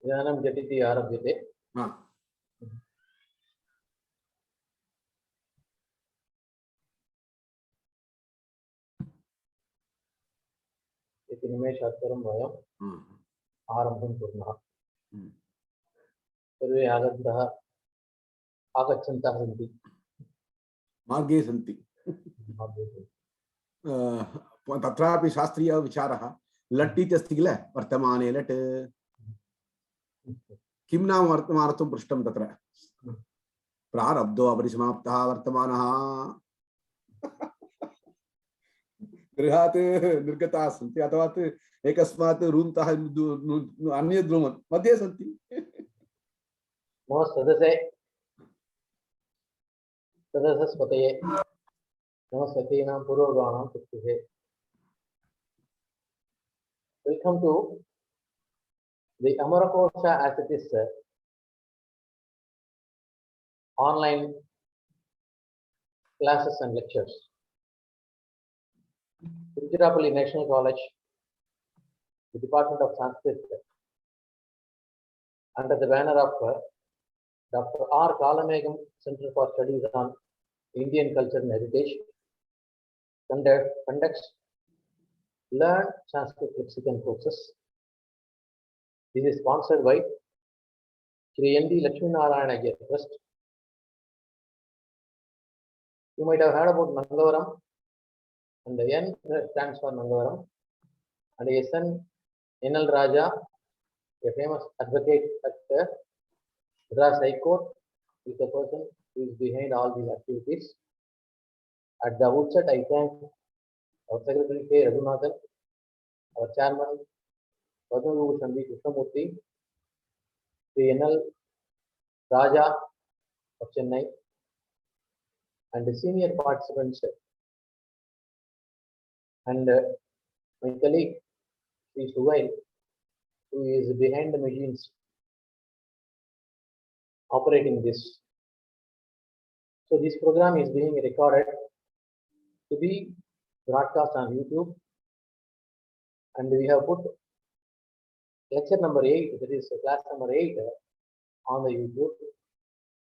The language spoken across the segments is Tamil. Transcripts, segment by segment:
इदानीं झटिति आरभ्यते। इति निमेषात् परं वयम् आरम्भं कुर्मः। सर्वे आगच्छन्तः सन्ति, मार्गे सन्ति। तत्रापि शास्त्रीय विचारः लट् इति अस्ति किल, वर्तमाने लट्। किं नाम वर्तमानत्वं पृष्टं तत्र? प्रारब्धो अपरिसमाप्तः वर्तमानः। गृहात् निर्गताः सन्ति अथवा एकस्मात् रूमतः अन्यद् रूम मध्ये सन्ति। सदसस्पतये नमस्तेनां पूर्वगानां तुष्टिः। Welcome to the Amarakosha as it is online classes and lectures. Tiruchirappalli National College, the Department of Sanskrit, under the banner of Dr. R. Kalamegam Center for Studies on Indian Culture and Heritage, conducts Learn Sanskrit Lexicon courses. This is sponsored by Sri N.D. Lakshmi Narayana Iyer Trust. You might have heard about Nangavaram, and the N stands for Nangavaram, and SN N.L. Raja, a famous advocate at the Madras High Court, is the person who is behind all these activities. At the outset, I thank our Secretary K. Raghunathan, our Chairman Padma Vibhushan V. Krishnamurthy, Sri N.L. Raja of Chennai, and the senior participants, and my colleague Sri Suhail, who is behind the machines operating this. So this program is being recorded to be broadcast on YouTube, and we have put lecture number 8, that is class number 8, on the YouTube,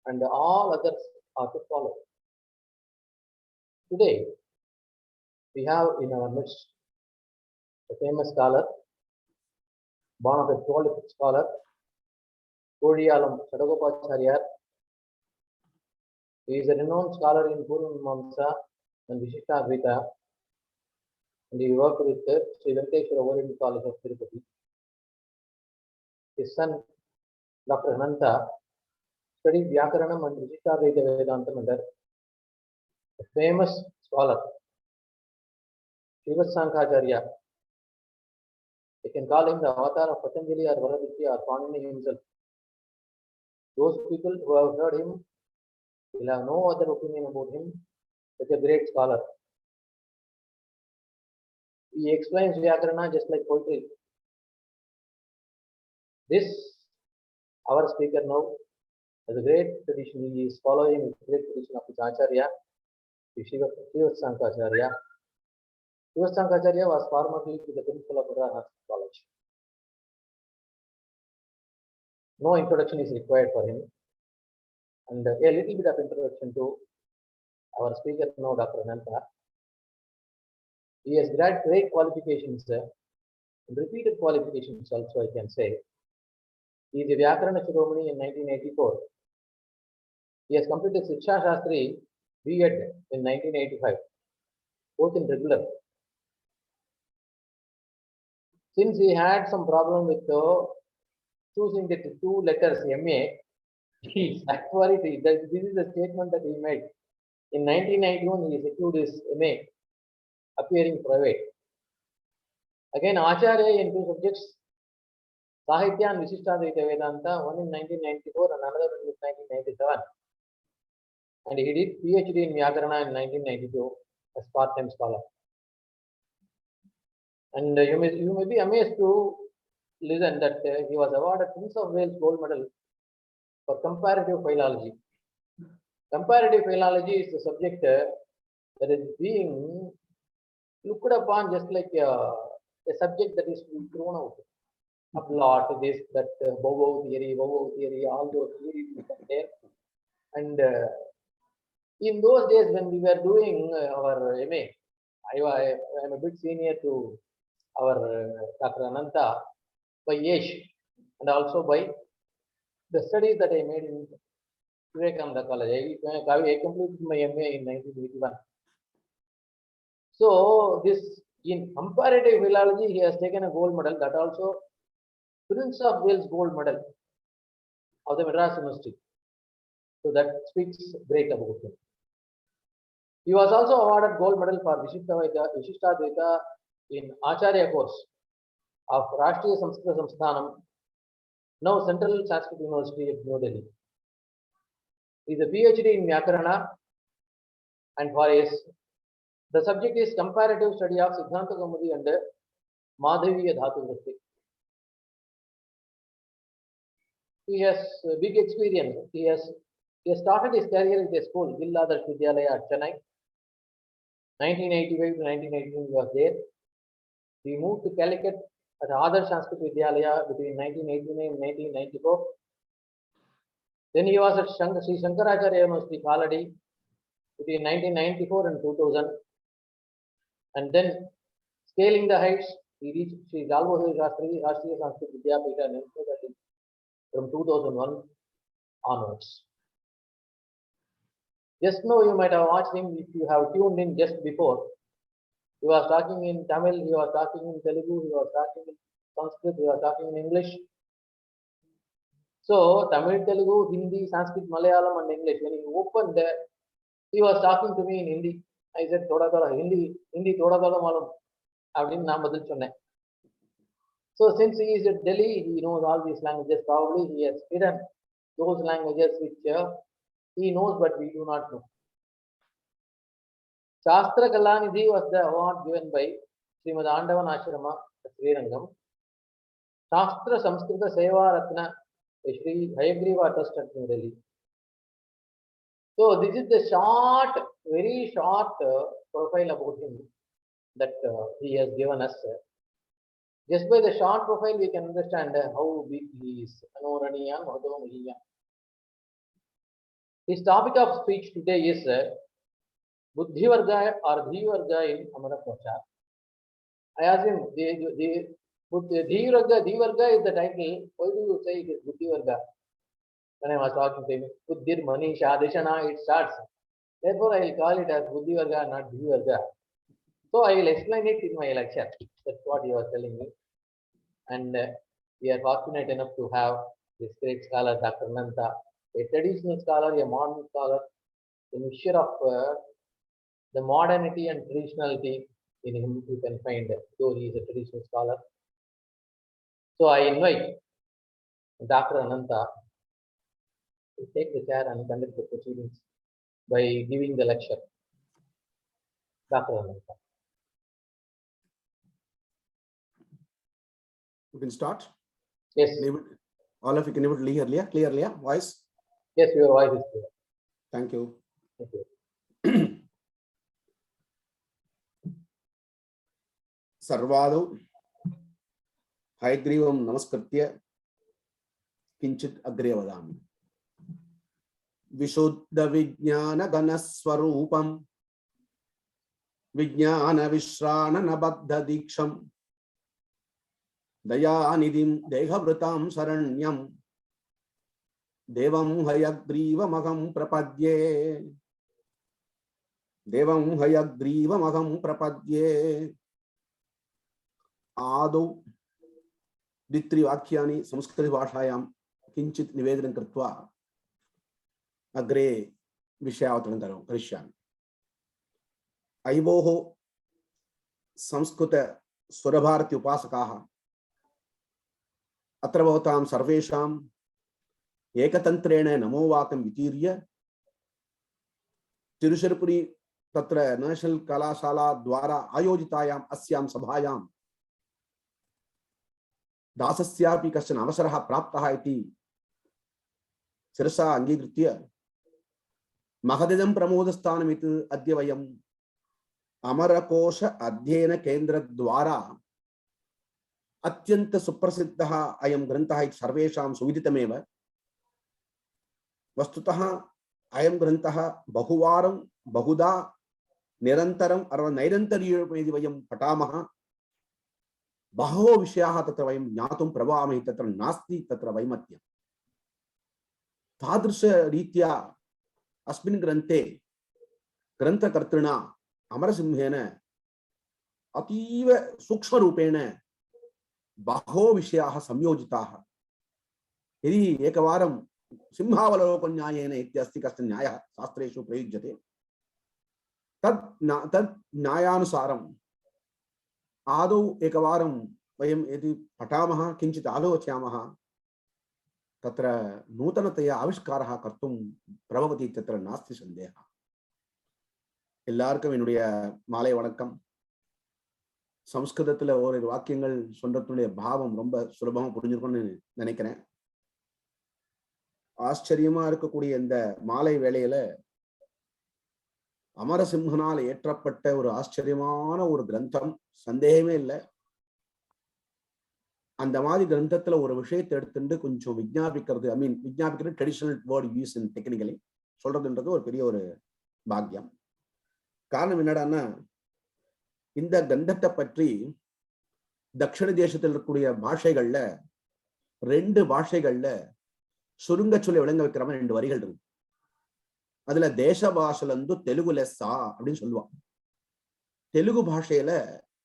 and all others are to follow. Today, we have in our midst a famous scholar, born of a prolific scholar, Kodiyalam Sadagopacharya. He is a renowned scholar in Purva Mimamsa and Vishishtadvaita, and he worked with Sri Venkateshwara Oriental College of Tirupati. His son, Dr. Ananta, studied Vyakaranam and Vishishtadvaita Vedantam under a famous scholar, Srivat Sankacharya. You can call him the avatar of Patanjali or Varaditya or Panini himself. Those people who have heard him will have no other opinion about him, such a great scholar. He explains Vyakarana just like poetry. This, our speaker now, has a great tradition. He is following the great tradition of his Acharya, Srivat Sankacharya. Srivat Sankacharya was formerly the principal of Madras College. No introduction is required for him. And a little bit of introduction to our speaker now, Dr. Ananta. He has great qualifications, and repeated qualifications also, I can say. He is a Vyakarana Shiromani in 1984. He has completed Shiksha Shastri B.Ed in 1985, both in regular. Since he had some problem with choosing the two letters MA, he actually, this is a statement that he made. In 1991, he secured his MA, appearing private. Again, Acharya in two subjects, Sahitya and Vishishtadvaita Vedanta, one in 1994 and another in 1997. And he did PhD in Vyakarana in 1992 as part-time scholar. And you may be amazed to listen that he was awarded Prince of Wales Gold Medal for comparative philology. Comparative philology is the subject that is being looked upon just like a subject that is to be thrown out. applaud this, that, Bow theory, all those theories are there. And in those days when we were doing our MA, I am a bit senior to our Dr. Ananta by age and also by the studies that I made in Vivekananda College. I completed my MA in 1981. So this, in comparative philology, he has taken a gold medal, that also Prince of Wales gold medal of the Madras University. So that speaks great about him. He was also awarded gold medal for Vishishtadvaita in Acharya course of Rashtriya Samskrita Samsthanam, now Central Sanskrit University of New Delhi. He is a PhD in Vyakarana, and for his, the subject is comparative study of Siddhanta Kaumudi and Madhaviya Dhatu Vritti. He has big experience. He has started his career in the school, Gilladarsh Vidyalaya at Chennai. 1985 to 1989 he was there. He moved to Calicut at Adarsh Sanskrit Vidyalaya between 1989 and 1994. Then he was at Sri Shankaracharya University, Kaladi between 1994 and 2000. And then, scaling the heights, he reached Sri Lalbahadur Shastri Rashtriya Sanskrit Vidyapita in Delhi from 2001 onwards. Just now you might have watched him if you have tuned in just before. He was talking in Tamil, he was talking in Telugu, he was talking in Sanskrit, he was talking in English. So Tamil, Telugu, Hindi, Sanskrit, Malayalam and English. When he opened, he was talking to me in Hindi. I said, "Thoda thoda Hindi thoda thoda malum." Avadin na badal chonne. So since he is at Delhi, he knows all these languages. Probably he has hidden those languages which he knows but we do not know. Shastra Kalanidhi was the award given by Srimad Andavan Ashrama at Srirangam. Shastra Samskrita Seva Ratna Sri Hayagriva Trust at New Delhi. So this is the short, very short profile about him that he has given us. Just by the short profile, we can understand how big he is. His topic of speech today is Buddhi Varga or Dhi Varga in Amara Kocha. I asked him, Dhi Varga is the title. Why do you say it is Buddhi Varga? When I was talking to him, Buddhir Manisha Deshana, it starts. Therefore, I will call it as Buddhi Varga, not Dhi Varga. So I will explain it in my lecture. That's what he was telling me. And we are fortunate enough to have this great scholar, Dr. Ananta, a traditional scholar, a modern scholar, a mixture of the modernity and traditionality in him you can find, though he is a traditional scholar. So I invite Dr. Ananta to take the chair and conduct the proceedings by giving the lecture. Dr. Ananta. You can start. Yes. All of you can able to hear clearly, voice? Yes, your voice is clear. Thank you. Thank you. Sarvado Hayagrivam Namaskritya Kinchit Agre Vadami. Vishuddha Vijnana Ganaswarupam Vijnana Vishrana Nabadha Diksham Dayanidhim Dehavritam Saranyam Devam Hayagriva Magam Prapadye Devam Hayagriva Magam Prapadye Ado Ditri Vakyani Samskriti Bhashayam Kinchit Nivedanam Kritva Agre Vishayavatanam Karishyami. Aivoho Samskrita Surabharati Upasakaha Atra Bhavatam Sarvesham Ekatantrena Namo Vakam Vitirya Tirusharpuri Tatra National Kalashala Dwara Ayojitayam Asyam Sabhayam Dasasyapi Kashan Avasaraha Praptaha iti Sirasa Angigritya Mahadidam Pramodasthanamit Adyavayam Amarakosha Adhyena Kendra Dwara अत्यंत सुप्रसिद्धः अयं ग्रन्थः इति सर्वेषां सुविदितमेव। वस्तुतः अयं ग्रन्थः बहुवारं बहुधा निरन्तरं अथवा नैरन्तर्येण यदि वयं पठामः बहवो विषयाः तत्र वयं ज्ञातुं प्रभवामः। तत्र नास्ति तत्र वैमत्यं। तादृशरीत्या अस्मिन् ग्रन्थे ग्रन्थकर्तृणा अमरसिंहेन अतीव सूक्ष्मरूपेण बहवो विषयाः संयोजिताः। यदि एकवारं सिंहावलोकन्यायेन इत्यस्ति कश्चन न्यायः शास्त्रेषु प्रयुज्यते, तद् न्यायानुसारम् आदौ एकवारं वयं यदि पठामः, किञ्चित् आलोचयामः, तत्र नूतनतया आविष्कारः कर्तुं प्रभवति इत्यत्र नास्ति सन्देहः। எல்லாருக்கும் என்னுடைய மாலை வணக்கம். சமஸ்கிருதத்துல ஒரு வாக்கியங்கள் சொல்றதுடைய பாவம் ரொம்ப சுலபமா புரிஞ்சிருக்கும்னு நினைக்கிறேன். ஆச்சரியமா இருக்கக்கூடிய இந்த மாலை வேளையில அமரசிம்ஹனால் ஏற்றப்பட்ட ஒரு ஆச்சரியமான ஒரு கிரந்தம், சந்தேகமே இல்லை. அந்த மாதிரி கிரந்தத்துல ஒரு விஷயத்தை எடுத்துட்டு கொஞ்சம் விஞ்ஞாபிக்கிறது, விஞ்ஞாபிக்கிறது traditional word use in technically சொல்றதுன்றது ஒரு பெரிய ஒரு பாக்கியம். காரணம் என்னடான்னா, இந்த கிரந்தத்தை பற்றி தட்சிண தேசத்தில் இருக்கக்கூடிய பாஷைகள்ல 2 பாஷைகள்ல சுருங்க சொல்லி விளங்க வைக்கிற மாதிரி 2 வரிகள் இருக்கு. அதுல தேச பாஷலந்து தெலுங்கு லெஸ்ஸா அப்படின்னு சொல்லுவான். தெலுங்கு பாஷையில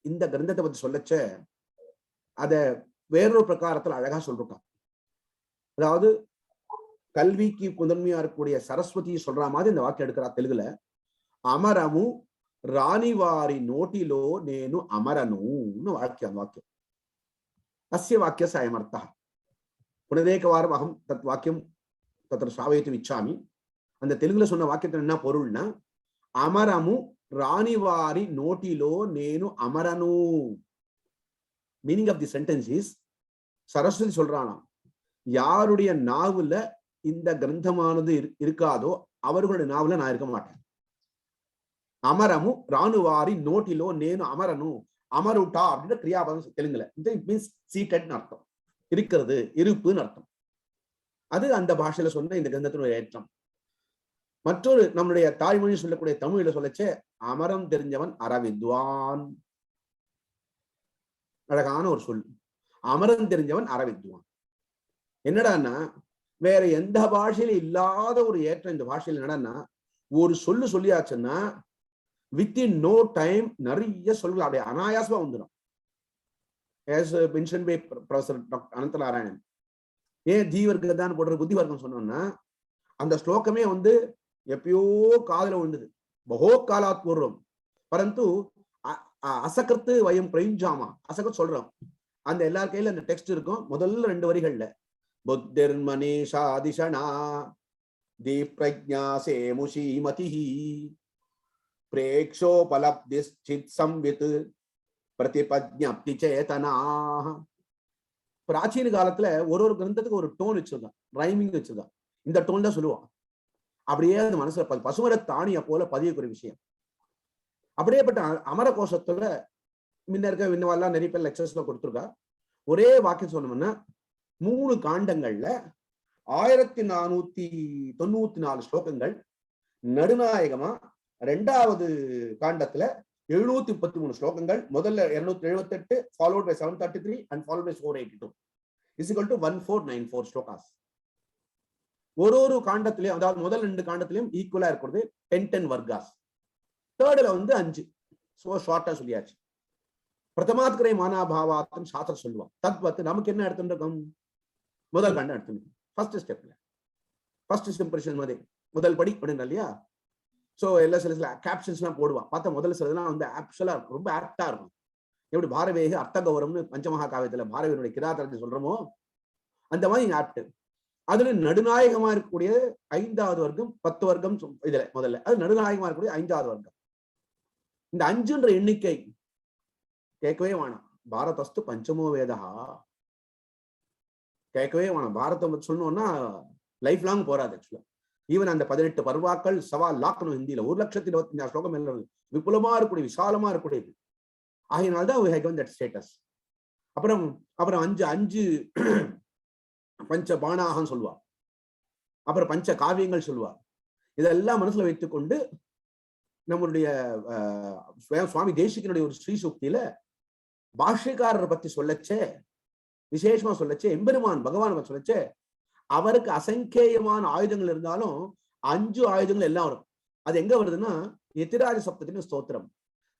இந்த கிரந்தத்தை பத்தி சொல்லச்ச அத வேறொரு பிரகாரத்துல அழகா சொல்றான். அதாவது கல்விக்கு முதன்மையா இருக்கக்கூடிய சரஸ்வதி சொல்ற மாதிரி இந்த வாக்கியம் எடுக்கிறா தெலுங்குல. அமரமு ராணிவாரி நோட்டிலோ நேனு அமரனுன்னு வாக்கியம். வாக்கியம் அஸ்ய வாக்கியஸ்ய அயம் அர்த்தः. புனரேகவாரம் அகம் தத் வாக்கியம் தத்ர ஸ்ராவயித்தும் இச்சாமி. அந்த தெலுங்குல சொன்ன வாக்கியத்துல என்ன பொருள்னா, அமரமு ராணிவாரி நோட்டிலோ நேனு அமரனு. Meaning of the sentence is, Saraswati சொல்றானா, யாருடைய நாவுல இந்த கிரந்தமானது இருக்காதோ அவர்களுடைய நாவுல நான் இருக்க மாட்டேன். அமரமு ராணுவாரி நோட்டிலோ நேனு அமரனு. அமருட்டா அப்படின்ற கிரியாபதம் தெலுங்குல. இட் மீன்ஸ் சீட்டட்னு அர்த்தம், இருக்கிறது, இருப்புன்னு அர்த்தம். அது அந்த பாஷையில சொன்ன இந்த கிரந்தத்தினுடைய ஏற்றம். மற்றொரு நம்மளுடைய தாய்மொழி சொல்லக்கூடிய தமிழ்ல சொல்லச்சே, அமரம் தெரிஞ்சவன் அறவித்வான். அழகான ஒரு சொல், அமரம் தெரிஞ்சவன் அறவித்வான். என்னடான்னா, வேற எந்த பாஷையில இல்லாத ஒரு ஏற்றம் இந்த பாஷையில. என்னடான்னா, ஒரு சொல்லியாச்சுன்னா வித்தின் நோ டைம் நிறைய சொல்கள் அப்படியே அனாயாசமா வந்துடும். as mentioned by Professor Dr. Anantha Narayanan. ஏன் தீவர்க்கதான் போடுற புத்தி வர்க்கம் சொன்னோம்னா, அந்த ஸ்லோகமே வந்து எப்பயோ காதல விழுந்தது, பகோ காலாத் பூர்வம். பரந்து அசகர்த்து வயம் பிரயுஞ்சாமா, அசகத் சொல்றோம். அந்த எல்லார் கையில அந்த டெக்ஸ்ட் இருக்கும். முதல்ல 2 வரிகள்ல புத்திர் மனிஷா திஷனா தீப்ரஜ்ஞா சேமுஷீமதிஹி பிரேக்ஷோபலப்திச்சித் சம்வித் பிரதிபஜ்ஞப்தி சேதனா. பிராச்சீன காலத்துல ஒரு கிரந்தத்துக்கு ஒரு டோன் வச்சிருக்கான், ரைமிங் வச்சிருக்கான். இந்த டோன் தான் சொல்லுவான். அப்படியே அந்த மனசுல பசுமர தானிய போல பதியக்கூடிய விஷயம். அப்படியேப்பட்ட அமர கோஷத்துல முன்னெல்லாம் நிறைய பேர் லெக்சர்ஸ்ல கொடுத்துருக்கா. ஒரே வாக்கியம் சொன்னோம்னா 3 காண்டங்கள்ல 1494 ஸ்லோகங்கள். நடுநாயகமா 2வது காண்டத்துல 733 ஸ்லோகங்கள். முதல்ல 278 followed by 733 and followed by 482 is equal to 1494 slokas. ஒரு காண்டத்திலையும், அதாவது முதல் 2 காண்டத்திலையும் ஈக்குவலா இருக்கிறது 10 வர்க்காஸ். தேர்ட்ல வந்து 5. சோ ஷார்ட்டா சொல்லியாச்சு. பிரதமாத்கரை மானாபாவாத்தம் சாஸ்திரம் சொல்லுவான். தத்வத் நமக்கு என்ன எடுத்துருக்கோம்? முதல் காண்டம் எடுத்துருக்கோம். ஃபர்ஸ்ட் ஸ்டெப்ல ஃபர்ஸ்ட் இம்ப்ரெஷன் மாதிரி முதல் படி அப்படின்னு இல்லையா? சோ எல்லாம் சில கேப்ஷன்ஸ் எல்லாம் போடுவான். பார்த்தா முதல்ல சிலதெல்லாம் வந்து ஆக்சுவலா ரொம்ப ஆப்டா இருக்கும். எப்படி பாரவேக அர்த்த கௌரவம்னு பஞ்சமகா காவியத்துல பாரவியனுடைய கிராதத்தை சொல்றோமோ அந்த மாதிரி ஆப்ட். அதுல நடுநாயகமா இருக்கக்கூடிய 5வது வர்க்கம் 10 வர்க்கம் இதுல முதல்ல அது நடுநாயகமா இருக்கக்கூடிய 5வது வர்க்கம். இந்த 5ன்ற எண்ணிக்கை கேட்கவே வேணாம். பாரதஸ்து பஞ்சமோ வேதா, கேட்கவே வேணாம். பாரதம் சொன்னோம்னா லைஃப் லாங் போறாது. ஆக்சுவலா ஈவன் அந்த 18 பர்வாக்கள் சவா லாக்கணும் ஹிந்தியில 1,25,000 ஸ்லோகம் விபுலமா இருக்கக்கூடிய, விசாலமா இருக்கக்கூடியது. ஆகையினால்தான் we have given that status. அப்புறம் அப்புறம் அஞ்சு அஞ்சு பஞ்ச பாணாகம் சொல்லுவா, அப்புறம் பஞ்ச காவியங்கள் சொல்லுவா. இதெல்லாம் மனசுல வைத்துக்கொண்டு நம்மளுடைய சுவாமி தேசிகனுடைய ஒரு ஸ்ரீ சூக்தியில பாஷ்யக்காரரை பத்தி சொல்லச்சே, விசேஷமா சொல்லச்சே, எம்பெருமான் பகவான் சொல்லச்சே, அவருக்கு அசங்கேயமான ஆயுதங்கள் இருந்தாலும் 5 ஆயுதங்கள் எல்லாம் வரும். அது எங்க வருதுன்னா யதிராஜ சப்தத்தின் ஸ்தோத்திரம்.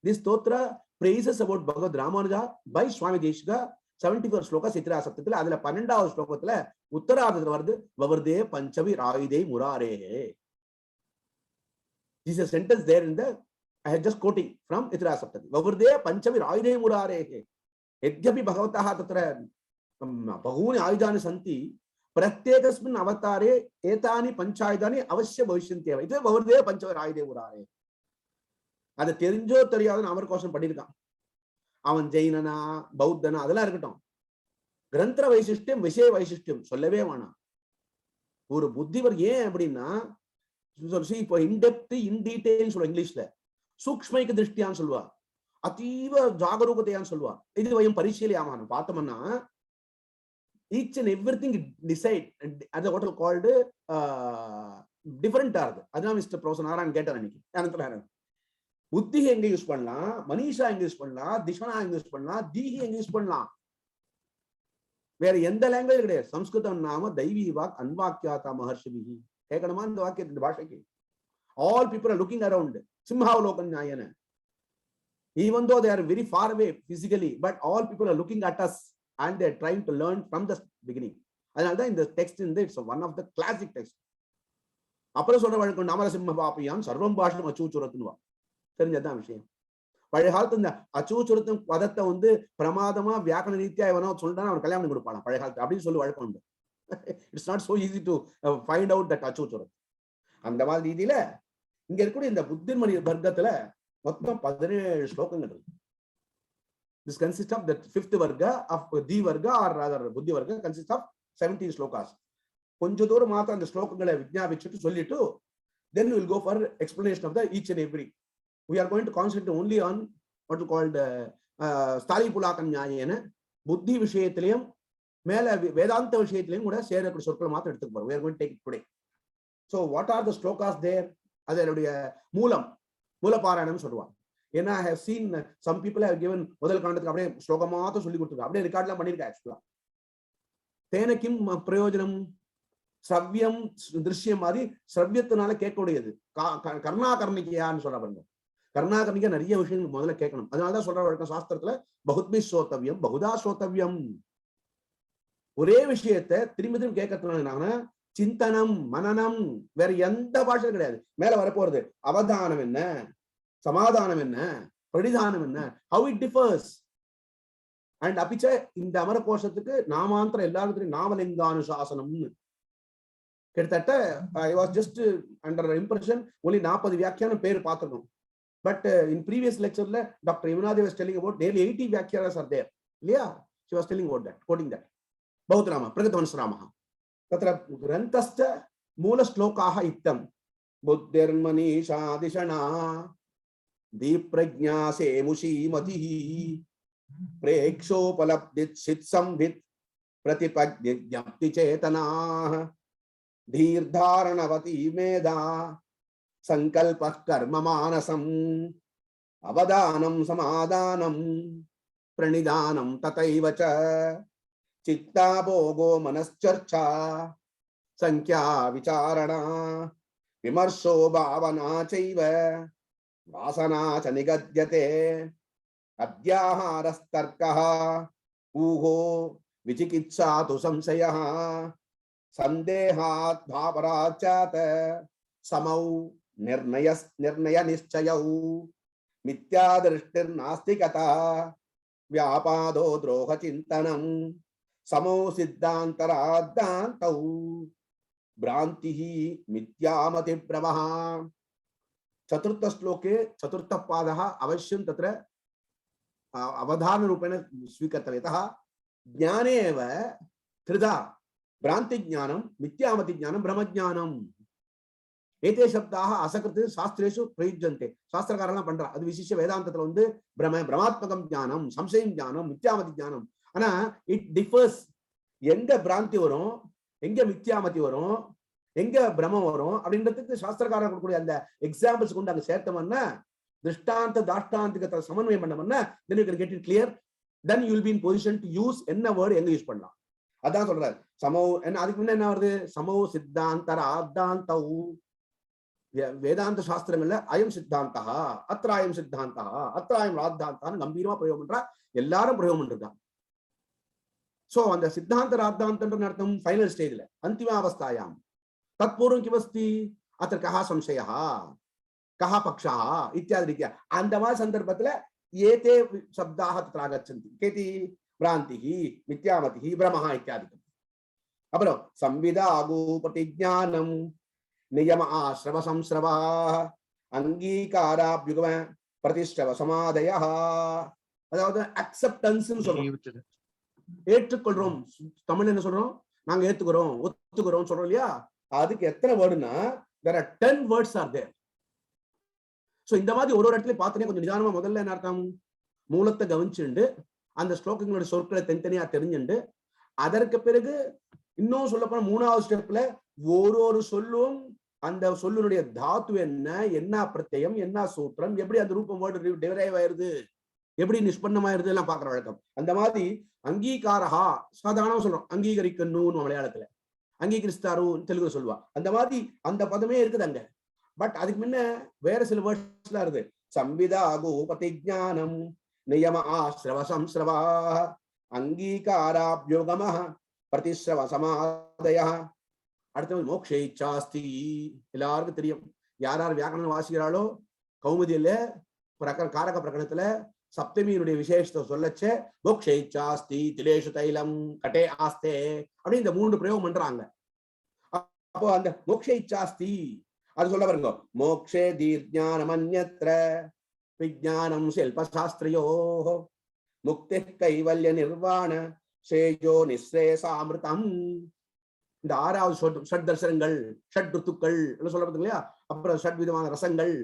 This stotra praises about Bhagavad Ramanuja by Swami Deshika 74 shloka Yathiraja சப்தத்துல. அதுல 12வது ஸ்லோகத்துல உத்தரார்த்தத்துல வருது வவர்தே Panchavi ராயுதே முராரேஹே. This is a sentence there in the, I had just quoting from Yathiraja Saptati. வவர்தே Panchavi ராயுதே முராரேஹே. यद्यपि भगवतः तत्र बहूनि आयुधानि सन्ति, प्रत्येकस्मिन् अवतारे एतानि पंचायुधानि अवश्य भविष्यन्त्येव. इति ववृदे पंचवरायुधे मुरारे. அது தெரிஞ்சோ தெரியாதுன்னு அமர் கோஷம் பண்ணிருக்கான். அவன் ஜெயினனா பௌத்தனா அதெல்லாம் இருக்கட்டும், கிரந்த வைசிஷ்டியம் விஷய வைசிஷ்டியம் சொல்லவே வேணாம். ஒரு புத்திவர் ஏன் அப்படின்னா இப்போ இன்டெப்த் இன் டீடைல் சொல்லுவா, இங்கிலீஷ்ல சூக்ஷ்மைக்கு திருஷ்டியான்னு சொல்லுவா, அதீவ ஜாகரூகத்தையான்னு சொல்லுவா. இது வயம் பரிசீலியாம பார்த்தோம்னா each and everything decide as a what called different ஆகுது. அதான் மிஸ்டர் ப்ரொஃபசர் நாராயண் கேட்டார் அன்னைக்கு. அனந்தநாராயணன் புத்தி எங்க யூஸ் பண்ணலாம், மனிஷா எங்க யூஸ் பண்ணலாம், திஷனா எங்க யூஸ் பண்ணலாம், தீஹி எங்க யூஸ் பண்ணலாம், வேற எந்த லாங்குவேஜ் கிடையாது. சம்ஸ்கிருதம் நாம தெய்வீ வாக் அன்வாக்கியாதா மகர்ஷிபிஹி. கேட்கணுமா இந்த வாக்கியத்தை, இந்த பாஷைக்கு? all people are looking around simhavalokan nyayana, even though they are very far away physically, but all people are looking at us and they are trying to learn from the beginning. அதனாலதான் இந்த text it's one of the classic text. அப்புறம் சொல்ற வழக்கம் நாமரசிம்ம பாப்பியான் சர்வம் பாஷம் அச்சூச்சுரத்துவா. தெரிஞ்சதான் விஷயம். பழைய காலத்து இந்த அச்சூச்சுரத்தும் பதத்தை பிரமாதமா வியாக்கரண ரீதியா எவனோ சொல்லிட்டான் அவன் கல்யாணம் கொடுப்பான் பழைய காலத்து அப்படின்னு சொல்லி வழக்கம் உண்டு. It's not so easy to find out that அச்சூச்சுரம். அந்த மாதிரி ரீதியில இங்க இருக்கக்கூடிய இந்த புத்திர்மணி வர்க்கத்துல மொத்தம் 17 ஸ்லோகங்கள் இருக்கு. This consists of the fifth varga of the varga or rather buddhi varga consists of 17 slokas. கொஞ்ச தூரம் மாத்திரம் அந்த ஸ்லோகங்களை விஞ்ஞாபிச்சுட்டு சொல்லிட்டு then we will go for explanation of the each and every. We are going to concentrate only on what is called ஸ்தாலி புலாக்கம் நியாயேன புத்தி விஷயத்திலையும் மேல வேதாந்த விஷயத்திலையும் கூட சேரக்கூடிய சொற்களை மாத்திரம் எடுத்துக்க போறோம். We are going to take it today. So what are the slokas there? அதனுடைய மூலபாராயணம் சொல்லுவாங்க. ஏன்னா I have seen some people have given முதல் காண்டத்துக்கு அப்படியே ஸ்லோகமாத்த சொல்லி கொடுத்துருக்காங்க, அப்படியே ரெக்கார்ட்லாம் பண்ணிருக்கேன். ஆக்சுவலா தேனக்கிம் பிரயோஜனம் சவ்யம் திருஷ்யம் மாதிரி சவ்யத்தினால கேட்கக்கூடியது கர்ணாகர்ணிக்கையான்னு சொல்ற பாருங்க. கர்ணாகர்ணிக்கா நிறைய விஷயங்கள் முதல்ல கேட்கணும். அதனாலதான் சொல்ற வழக்கம் சாஸ்திரத்துல பகுத்பி ஸ்ரோத்தவ்யம் பகுதா ஸ்ரோத்தவ்யம். ஒரே விஷயத்தை திரும்பி திரும்பி கேட்கறதுனால சிந்தனம் மனனம் வேற எந்த பாஷையும் கிடையாது. மேல வரப்போறது அவதானம் என்ன, சமாதானம் என்ன, பிரணிதானம் என்ன, how it differs. and அபிச்ச இந்த அமர கோஷத்துக்கு நாமாந்திர எல்லாத்துக்கும் நாமலிங்கானுசாசனம் கிட்டத்தட்ட I was just under impression only 40 வியாக்கியானம் பேர் பார்த்திருக்கோம். but in previous lectureல Dr. Yamunadi was telling about nearly 80 வியாக்கியானாஸ் are there. இல்லையா? she was telling about that, quoting that. பௌத்தராம பிரகதவன்ஸ்ராமः तत्र ग्रन्थस्थ मूलश्लोकाः इत्थं बुद्धिर्मनीषा दिशना दीप्रज्ञा सेमुषी मतिः प्रेक्षोपलब्धित् सित्संवित् प्रतिपद्यज्ञप्ति चेतनाः धीर्धारणवती मेधा संकल्पः कर्म मानसम् अवदानं समादानं प्रणिधानं तथैव च चित्ता भोगो मनश्चर्चा संख्या विचारणा विमर्शो भावना चैव वासना च निगद्यते अध्याहारस्तर्कः ऊहो विचिकित्सा तु संशयः संदेहात् भावराचात समौ निर्णय निश्चयौ मिथ्या दृष्टिर्नास्तिकता व्यापादो द्रोह चिंतनम समो सिद्धांतराद्धान्तौ भ्रांतिः मिथ्यामति प्रवः. चतुर्थ श्लोके चतुर्थ पादः अवश्यं तत्र अवधान रूपेण स्वीकर्तव्यः. ज्ञाने एव त्रिधा भ्रांति ज्ञानं मिथ्यामति ज्ञानं ब्रह्म ज्ञानं. ஏதே சப்தாக அசகிருத்து சாஸ்திரேஷு பிரயுஜ்யந்தே. சாஸ்திரக்காரெல்லாம் பண்றா. அது விசிஷ்ய வேதாந்தத்துல வந்து பிரமாத்மகம் ஞானம், சம்சயம் ஞானம், மித்யாமதி ஞானம். ஆனா இட் டிஃபர்ஸ். எங்க பிராந்தி வரும், எங்க மித்யாமதி வரும், எங்க பிரமம் வரும் அப்படின்றதுக்கு சாஸ்திரக்காரர் கொடுக்கக்கூடிய அந்த எக்ஸாம்பிள்ஸ் கொண்டு அங்க சேர்த்தோம்னா, திருஷ்டாந்த தாஷ்டாந்திகத்தை சமன்வயம் பண்ணோம்னா, then you can get it clear. Then you will be in position to use என்ன வேர்டு எங்க யூஸ் பண்ணலாம். அதான் சொல்றாரு. சமோ என்ன, அதுக்கு முன்ன என்ன வருது? சமோ சித்தாந்தர ஆத்தாந்தௌ. வேதாந்த சாஸ்திரங்கள்ல அயம் சித்தாந்தா, அத்ராயம் சித்தாந்தா, அத்ராயம் ராத்தாந்தான்னு கம்பீரமா பிரயோகம் பண்றா. எல்லாரும் பிரயோகம் பண்றாங்க. சோ அந்த சித்தாந்த ராத்தாந்தன்ற அர்த்தம் ஃபைனல் ஸ்டேஜ்ல, அந்திமாவஸ்தாயாம். தத்பூர்வம் கிமஸ்தி அத்திர கஹா சம்சயா, கஹா பக்ஷா இத்தியாதி ரீத்யா. அந்த மாதிரி சந்தர்ப்பத்துல ஏதே சப்தாக தத்ர ஆகச்சந்தி. கேதி பிராந்திஹி, மித்யாமதிஹி, பிரமஹ இத்தியாதிகம். அப்புறம் சம்விதா ஆகு பிரதிஜானம், நியம ஆஸ்ரவ சம்ஸ்ரவா, அங்கீகாராப்யுகம பிரதிஷ்டவ சமாதயா. அதாவது அக்செப்டன்ஸ் சொல்றோம், ஏற்றுக்கொள்றோம். தமிழ் என்ன சொல்றோம்? நாங்க ஏத்துக்கிறோம், ஒத்துக்கிறோம் சொல்றோம் இல்லையா? அதுக்கு எத்தனை வேர்டுனா, there are 10 words are there. So இந்த மாதிரி ஒரு இடத்துல பார்த்தனே கொஞ்சம் நிதானமா முதல்ல என்ன அர்த்தம், மூலத்தை கவனிச்சுண்டு அந்த ஸ்லோகங்களோட சொற்களை தனித்தனியா தெரிஞ்சுண்டு, அதற்கு பிறகு இன்னும் சொல்ல போனா மூணாவது ஸ்டெப்ல ஒரு சொல்லும் அந்த சொல்லுடைய தாத்து என்ன, என்ன பிரத்யம், என்ன சூத்திரம், எப்படி அந்த ரூபம் வேர்டு டிரைவ் ஆயிருது, எப்படி நிஷ்பன்னமாயிருது எல்லாம் பாக்குற வழக்கம். அந்த மாதிரி அங்கீகாரஹா சாதாரணமா சொல்றோம், அங்கீகரிக்கணும்னு மலையாளத்துல, அங்கீகரிஸ்தாரு தெலுங்கு சொல்லுவா. அந்த மாதிரி அந்த பதமே இருக்குது அங்க. பட் அதுக்கு முன்ன வேற சில வேர்ட்ஸ் இருக்கு. சம்விதாகு பிரதிஜானம், நியம ஆஸ்ரவ சம்ஸ்ரவா, அங்கீகாராப்யோகம பிரதிஸ்ரவ சமாதய. அடுத்தது மோக்ஷ இச்சாஸ்தி. எல்லாருக்கும் தெரியும், யார் யார் வியாக்கரணம் வாசிக்கிறாளோ கௌமுதியில காரக பிரகடனத்துல சப்தமியினுடைய விசேஷத்தை சொல்லச்சே மோக்ஷ இச்சாஸ்தி திலேஷு தைலம் கட்டே ஆஸ்தே அப்படின்னு இந்த 3 பிரயோகம் பண்றாங்க. அப்போ அந்த மோக்ஷ இச்சாஸ்தி அது சொல்ல பாருங்க. மோக்ஷே தீர்ஞானம் அன்யத்ர விஜானம் ஷில்பசாஸ்திரியோ முக்தி கைவல்ய நிர்வாண சேஜோ நிஸ்ரேசாமிருதம். இந்த 6வது ஷட் தர்சனங்கள், ஷட் ருத்துக்கள் எல்லாம் சொல்ல பார்த்தீங்க இல்லையா? அப்புறம் ஷட் விதமான ரசங்கள்,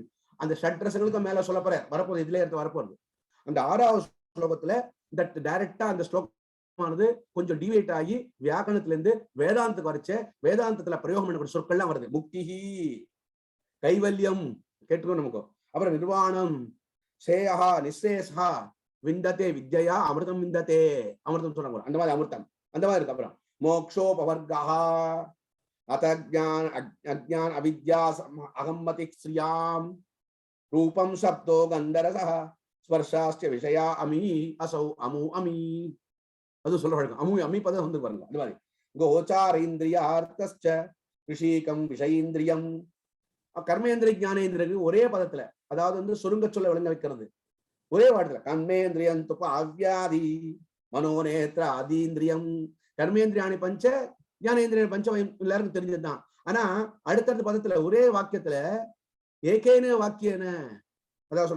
அந்த ஷட் ரசங்களுக்கு மேல சொல்ல போற வரப்போகுது, இதுல இருந்து வரப்போகுது. அந்த 6வது ஸ்லோகத்துல இந்த டைரக்டா அந்த ஸ்லோகமானது கொஞ்சம் டிவைட் ஆகி வியாக்கரணத்துல இருந்து வேதாந்தத்துக்கு வரைச்ச வேதாந்தத்துல பிரயோகம் பண்ணக்கூடிய சொற்கள்லாம் வருது. முக்திஹி கைவல்யம் கேட்டுக்கோ நமக்கு. அப்புறம் நிர்வாணம், சேயா நிஸ்ரேசா, விந்ததே வித்யா அமிர்தம் விந்ததே, அமிர்தம் சொல்றாங்க அந்த மாதிரி அமிர்தம் அந்த மாதிரி இருக்கு. அப்புறம் மோக்ஷோபவர்கா அத்ஞான அஜ்ஞான அவித்யா அகம்மதி ஸ்ரியாம் ரூபம் சப்தோ கந்தரசஹ ஸ்பர்ஷாஸ்ய விஷயா அமி அசௌ அமு அமி. அது சொல்ல வழக்கம். அமு அமி பதம் வந்து பாருங்க. அந்த மாதிரி கோச்சாரேந்திரியார்த்தஸ்ச ரிஷிகம் விஷயேந்திரியம். கர்மேந்திரிய ஞானேந்திரக்கு ஒரே பதத்துல, அதாவது வந்து சுருங்க சொல்ல விளங்க வைக்கிறது ஒரே வார்த்தையில. கர்மேந்திரியம் துப்ப அவ்யாதி மனோநேத்திர அதீந்திரியம். கர்மேந்திரியாணி பஞ்ச, ஞானேந்திரிய பஞ்ச எல்லாருக்கும் தெரிஞ்சதுதான். ஆனா அடுத்தடுத்த பதத்துல ஒரே வாக்கியத்துல ஏகேன வாக்கியன, அதாவது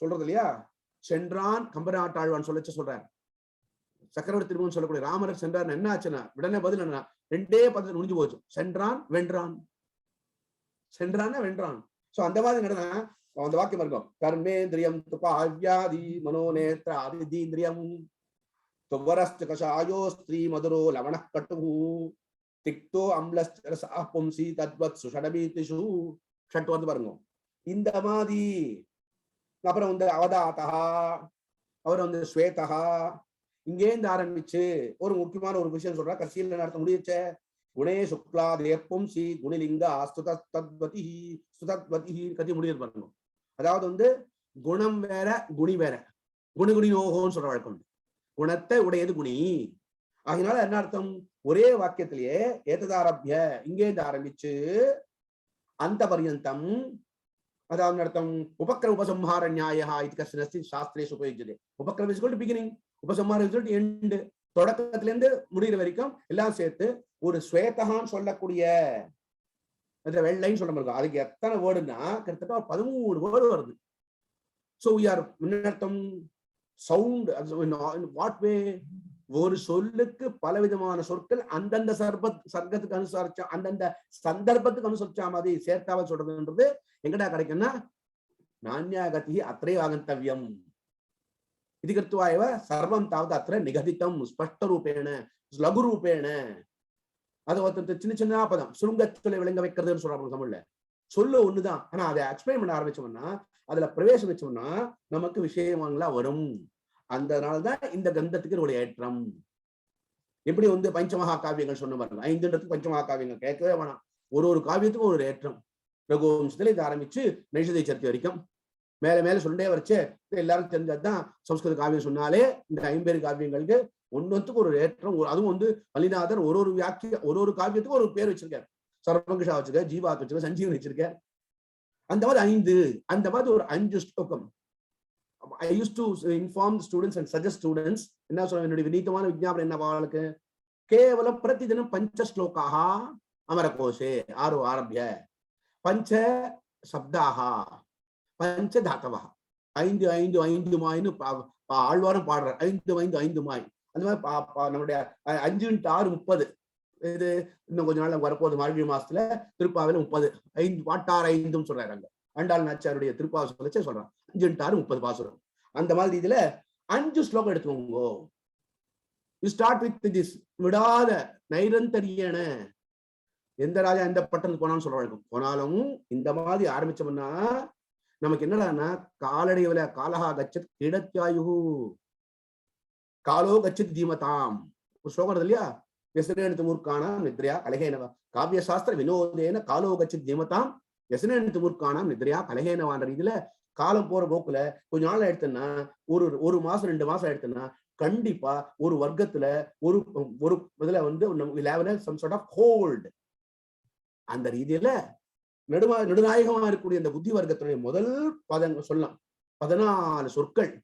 சொல்றது இல்லையா? சென்றான் கம்பநாட்டாழ்வான் சொல்லச்சு சொல்றார். சக்கரவர்த்தி திருமணம் சொல்லக்கூடிய ராமர் சென்றார் என்ன ஆச்சுன்னா உடனே பதில் என்ன, 2 பதத்துல முடிஞ்சு போச்சு. சென்றான் வென்றான், சென்றான வென்றான். சோ அந்த மாதிரி நடந்தா அந்த வாக்கியம் இருக்கும். கர்மேந்திரியம் துபாவ்யாதி மனோநேத்ர ஆதிதீந்திரியம் துவரஸ்த கஷாயோ ஸ்திரீ மதுரோ லவண கட்டுஹு திக்தோ அம்லஸ்ரசா பும்சி தத்வத் சுஷடபீதிஷு. ஷட் வந்து பாருங்க இந்த மாதிரி. அப்புறம் வந்து அவதாதா, அவர் வந்து ஸ்வேதா, இங்கேருந்து ஆரம்பிச்சு ஒரு முக்கியமான ஒரு விஷயம் சொல்றா. கடைசியில் நடத்த முடியச்ச குணே சுக்லா தேப்பும்சி குணிலிங்கா ஸ்துதத்வதி ஸ்துதத்வதி கத்தி முடியாது பாருங்க. அதாவது வந்து குணம் வேற குணி வேற, குணி நோகோன்னு சொல்ற வழக்கம் உண்டு. குணத்தை உடையது குணி. அதனால என்ன அர்த்தம், ஒரே வாக்கியத்திலேயே ஏததாரபிய இங்கேருந்து ஆரம்பிச்சு அந்த பர்யந்தம், அதாவது அர்த்தம் உபக்ரம உபசம்ஹார நியாயா இது கஷ்டஸ்தி சாஸ்திரேஷு உபயுஜ்யதே. உபக்ரம இஸ் ஈக்வல் டு பிகினிங், உபசம்ஹார இஸ் ஈக்வல் டு எண்ட். தொடக்கத்துல இருந்து முடிகிற வரைக்கும் எல்லாம் சேர்த்து ஒரு ஸ்வேதகான்னு சொல்லக்கூடிய வெள்ளைன்னு சொல்ல முடியும். அதுக்கு எத்தனை வேர்டுன்னா கிட்டத்தட்ட 13 வேர்டு வருது. ஸோ வி ஆர் முன்னர்த்தம் சவுண்ட் வாட் வே ஒரு சொல்லுக்கு பலவிதமான சொற்கள் அந்தந்த சர்க்கத்துக்கு அனுசரிச்ச அந்தந்த சந்தர்ப்பத்துக்கு அனுசரிச்ச மாதிரி சேர்த்தாவ சொல்றதுன்றது எங்கடா கிடைக்கும்னா நானியாகதி அத்திரே ஆகந்தவ்யம் இது கிருத்துவாயவ சர்வம் தாவது அத்திர நிகதித்தம் ஸ்பஷ்ட ரூபேண லகு ரூபேண. அது ஒருத்தர் சின்ன சின்ன பதம் சுருங்கச்சொல்லை விளங்க வைக்கிறதுன்னு சொல்றாங்க தமிழ்ல. சொல்லு ஒண்ணுதான், ஆனா அதை எக்ஸ்பிளைன் பண்ண ஆரம்பிச்சோம்னா அதுல பிரவேசம் வச்சோம்னா நமக்கு விஷயங்களா வரும். அதனாலதான் இந்த கிரந்தத்துக்கு ஒரு ஏற்றம். எப்படி வந்து பஞ்சமகா காவியங்கள் சொன்ன பாருங்க, 5 பஞ்சமகா காவியங்கள் கேட்கவே வேணாம். ஒரு காவியத்துக்கும் ஒரு ஏற்றம். ரகுவம்சத்துல இது ஆரம்பிச்சு நைஷதை சர்த்தி வரைக்கும் மேல மேல சொல்லிட்டே வரைச்சு எல்லாரும் தெரிஞ்சதுதான். சம்ஸ்கிருத காவியம் சொன்னாலே இந்த 50 காவியங்களுக்கு ஒன்னுத்துக்கு ஒரு ஏற்றம். அதுவும் வந்து மல்லிநாதர் ஒரு வியாக்கிய ஒரு காவியத்துக்கு ஒரு பேர் வச்சிருக்காரு. சர்வங்கிஷா வச்சிருக்க, ஜீவாத் வச்சிருக்க, சஞ்சீவன் வச்சிருக்க. அந்த மாதிரி 5 அந்த மாதிரி ஒரு 5 ஸ்லோகம். I used to inform the students and suggest students என்ன சொல்ல என்னுடைய விநீதமான விஞ்ஞாபனம் என்ன அவளுக்கு கேவலம் பிரதிதினம் பஞ்ச ஸ்லோகாக அமரகோஷே ஆரம்பிய பஞ்ச சப்தாக பஞ்ச தாத்தவா 5 மாயின்னு ஆழ்வாரும் பாடுற 5 மாய். அந்த மாதிரி நம்மளுடைய 5 × 6 30. இது இன்னும் கொஞ்ச நாள் வரப்போகுது. மார்கழி மாசத்துல திருப்பாவில 30 5 வாட்டார் 5 சொல்றாங்க. ஆண்டாள் நாச்சியாருடைய திருப்பாவை சொல்லச்சே சொல்றான் 5 × 6 30 பாசுரம். அந்த மாதிரி இதுல 5 ஸ்லோகம் எடுத்துக்கோங்க. யூ ஸ்டார்ட் வித் திஸ் விடாத நைரந்தரியன. எந்த ராஜா எந்த பட்டணத்துக்கு போனாலும் சொல்ற வழக்கம். போனாலும் இந்த மாதிரி ஆரம்பிச்சோம்னா நமக்கு என்னடான்னா காலடைவுல காலஹா கச்சத் கிடத்யாயு காலோ கச்சித் தீமதாம் ஒரு ஸ்லோகம் இல்லையா? व्यसनेन मूर्खाणां निद्रया कलहेनवा काव्य शास्त्र विनोदेन कालो गच्छति धीमतां व्यसनेन मूर्खाणां निद्रया कलहेनवाன்ற இதுல காலம் போற போக்குல கொஞ்ச நாள் எடுத்தனா ஒரு மாசம் 2 மாசம் எடுத்தனா கண்டிப்பா ஒரு வர்க்கத்துல ஒரு இதுல வந்து will have some sort of hold. அந்த ரீதியில நெடுநாயகமா இருக்கக்கூடிய இந்த புத்தி வர்க்கத்துடைய முதல் பதங்கள் சொல்லலாம் 14 சொற்கள்.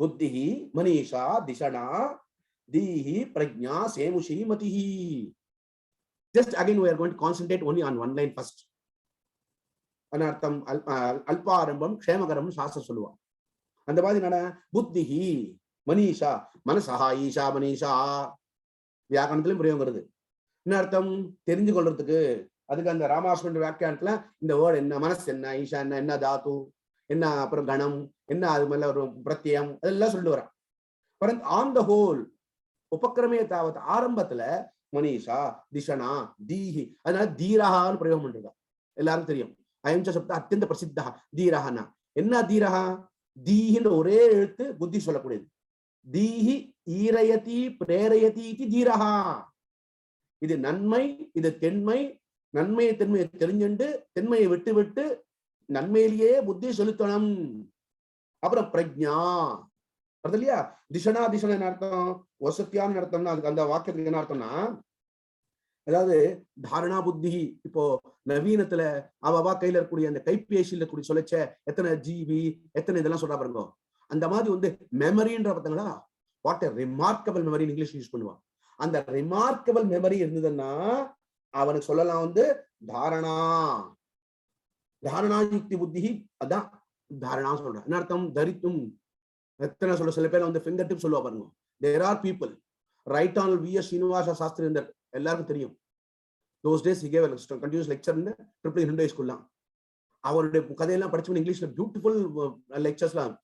புத்திஹி Manisha திஷணா Dihi, Prajna, Semushi, Matihi. Just again, we are going to concentrate only on one line first. Anartham, Alparambam, Kshemagaram, Shastra Suluva. And the Badinana, Buddhihi, Manisha, Manasaha, Isha, Manisha, Vyakanathalam Priyamgaradu. Anartham, Terinju Kolradhukku, adukku and Ramaswami Vyakyanathala இந்த word என்ன மனசு என்ன ஈஷா என்ன என்ன தாத்து என்ன அப்புறம் கணம் என்ன அது மேல ஒரு பிரத்யம் அதெல்லாம் சொல்லிட்டு வரான். பரந்த் ஆன் த ஹோல் உபக்கிரமே தாவத் ஆரம்பத்துல மனிஷா திஷனா தீஹி அதனால தீரஹான்னு பிரயோகம் பண்றதா எல்லாரும் தெரியும். அயஞ்ச சப்த அத்தியந்த பிரசித்தா தீரஹனா. என்ன தீரஹா? தீஹின்னு ஒரே எழுத்து புத்தி சொல்லக்கூடியது. தீஹி ஈரயதி பிரேரயதி இது தீரஹா. இது நன்மை, இது தென்மை. நன்மையை தென்மையை தெரிஞ்சுண்டு தென்மையை விட்டு விட்டு நன்மையிலேயே புத்தி செலுத்தணும். அப்புறம் பிரஜ்ஞா வருது இல்லையா? திஷனா திஷனா என்ன அர்த்தம்? வசத்தியான அர்த்தம்னா அதுக்கு அந்த வாக்கியத்துக்கு என்ன அர்த்தம்னா அதாவது தாரணா புத்தி. இப்போ நவீனத்துல அவ கையில இருக்கக்கூடிய அந்த கைபேசியில இருக்கக்கூடிய சொல்லச்ச எத்தனை ஜிபி எத்தனை இதெல்லாம் சொல்றா பாருங்க. அந்த மாதிரி வந்து மெமரின்ற பார்த்தீங்களா? What a remarkable memory English use பண்ணுவான். அந்த ரிமார்க்கபிள் மெமரி இருந்ததுன்னா அவனுக்கு சொல்லலாம் வந்து தாரணா தாரணா யுக்தி புத்தி. அதான் தாரணா சொல்றேன். என்ன அர்த்தம்? தரித்தும் எத்தனை சொல்ல சில பேர் வந்து ஃபிங்கர் டிப் சொல்லுவா பாருங்க. There are people right on V S. Srinivasa Sastri இருந்தார், எல்லாருக்கும் தெரியும். Those days he gave a continuous lecture in triple Hindu school. அவருடைய கதையெல்லாம் படிச்சு இங்கிலீஷ்ல பியூட்டிஃபுல் லெக்சர்ஸ்லாம்.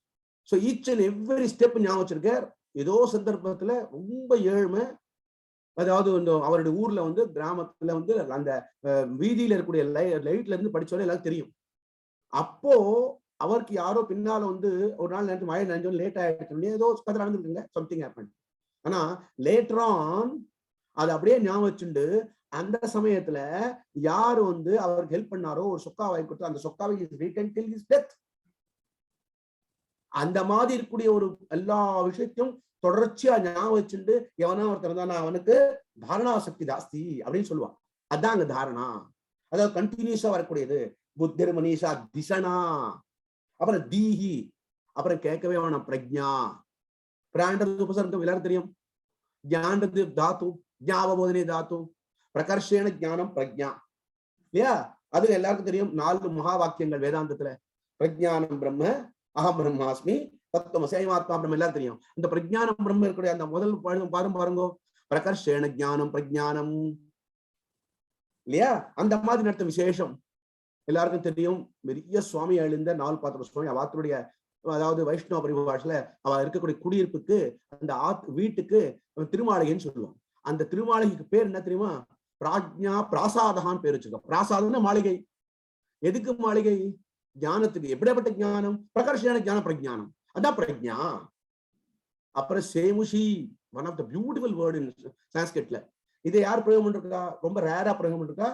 So each and every step ஞாபகம் வச்சிருக்கார். ஏதோ சந்தர்ப்பத்துல ரொம்ப ஏழ்மை, அதாவது அவருடைய ஊர்ல வந்து கிராமத்துல வந்து அந்த வீதியில இருக்கக்கூடிய லைட்ல இருந்து படிச்சவரை எல்லாரும் தெரியும். அப்போ அவருக்கு யாரோ பின்னால வந்து ஒரு நாள் நேரத்து மழை நினைஞ்சோம் லேட் ஆயிடுச்சு, ஏதோ கதை நடந்துருக்குங்க, சம்திங் ஹேப்பன். ஆனா லேட்டர் ஆன் அது அப்படியே ஞாபகம் வச்சுண்டு அந்த சமயத்துல யாரு வந்து அவருக்கு ஹெல்ப் பண்ணாரோ ஒரு சொக்கா வாங்கி கொடுத்து அந்த சொக்காவை till his death. அந்த மாதிரி இருக்கக்கூடிய ஒரு எல்லா விஷயத்தையும் தொடர்ச்சியா ஞாபகம் வச்சுண்டு எவனா ஒருத்தர் தான் அவனுக்கு தாரணா சக்தி ஜாஸ்தி அப்படின்னு சொல்லுவான். அதான் அங்க தாரணா, அதாவது கண்டினியூஸா வரக்கூடியது. புத்திர் மனிஷா திஷனா, அப்புறம் தீஹி, அப்புறம் கேட்கவே வேணாம் பிரஜ்ஞா. பிராண்டது உபசர்க்கம் எல்லாரும் தெரியும். ஜான்றது தாத்து, ஜாவபோதனே தாத்து, பிரகர்ஷேன ஜானம் பிரஜ்ஞா இல்லையா? அது எல்லாருக்கும் தெரியும். 4 மகா வாக்கியங்கள் வேதாந்தத்துல. பிரஜ்ஞானம் பிரம்ம, அகம் பிரம்மாஸ்மி, தத்துவம் சேமாத்மா பிரம்ம எல்லாம் தெரியும். இந்த பிரஜானம் பிரம்ம இருக்கக்கூடிய அந்த முதல் பாருங்க பிரகர்ஷேண ஞானம் பிரஜானம் இல்லையா? அந்த மாதிரி நடத்த விசேஷம் எல்லாருக்கும் தெரியும். பெரிய சுவாமி எழுந்த 4 பாத்திர சுவாமி அவாத்தருடைய, அதாவது வைஷ்ணவ பரிபாஷையில அவ இருக்கக்கூடிய குடியிருப்புக்கு அந்த வீட்டுக்கு திருமாளிகைன்னு சொல்லுவோம். அந்த திருமாளிகைக்கு பேர் என்ன தெரியுமா? பிராஜ்ஞா பிராசாதகான்னு பேர் வச்சிருக்கோம். பிராசாதம்னா மாளிகை. எதுக்கு மாளிகை? ஞானத்துக்கு. எப்படியாப்பட்ட ஞானம்? பிரகர்ஷேன ஞான பிரஜானம், அதான் பிரஜா. அப்புறம் சேமுஷி, one of the beautiful word in சான்ஸ்கிரிட்ல. இதை யார் பிரயோகம் பண்ணிருக்கா? ரொம்ப ரேரா பிரயோகம் பண்ணிருக்கா.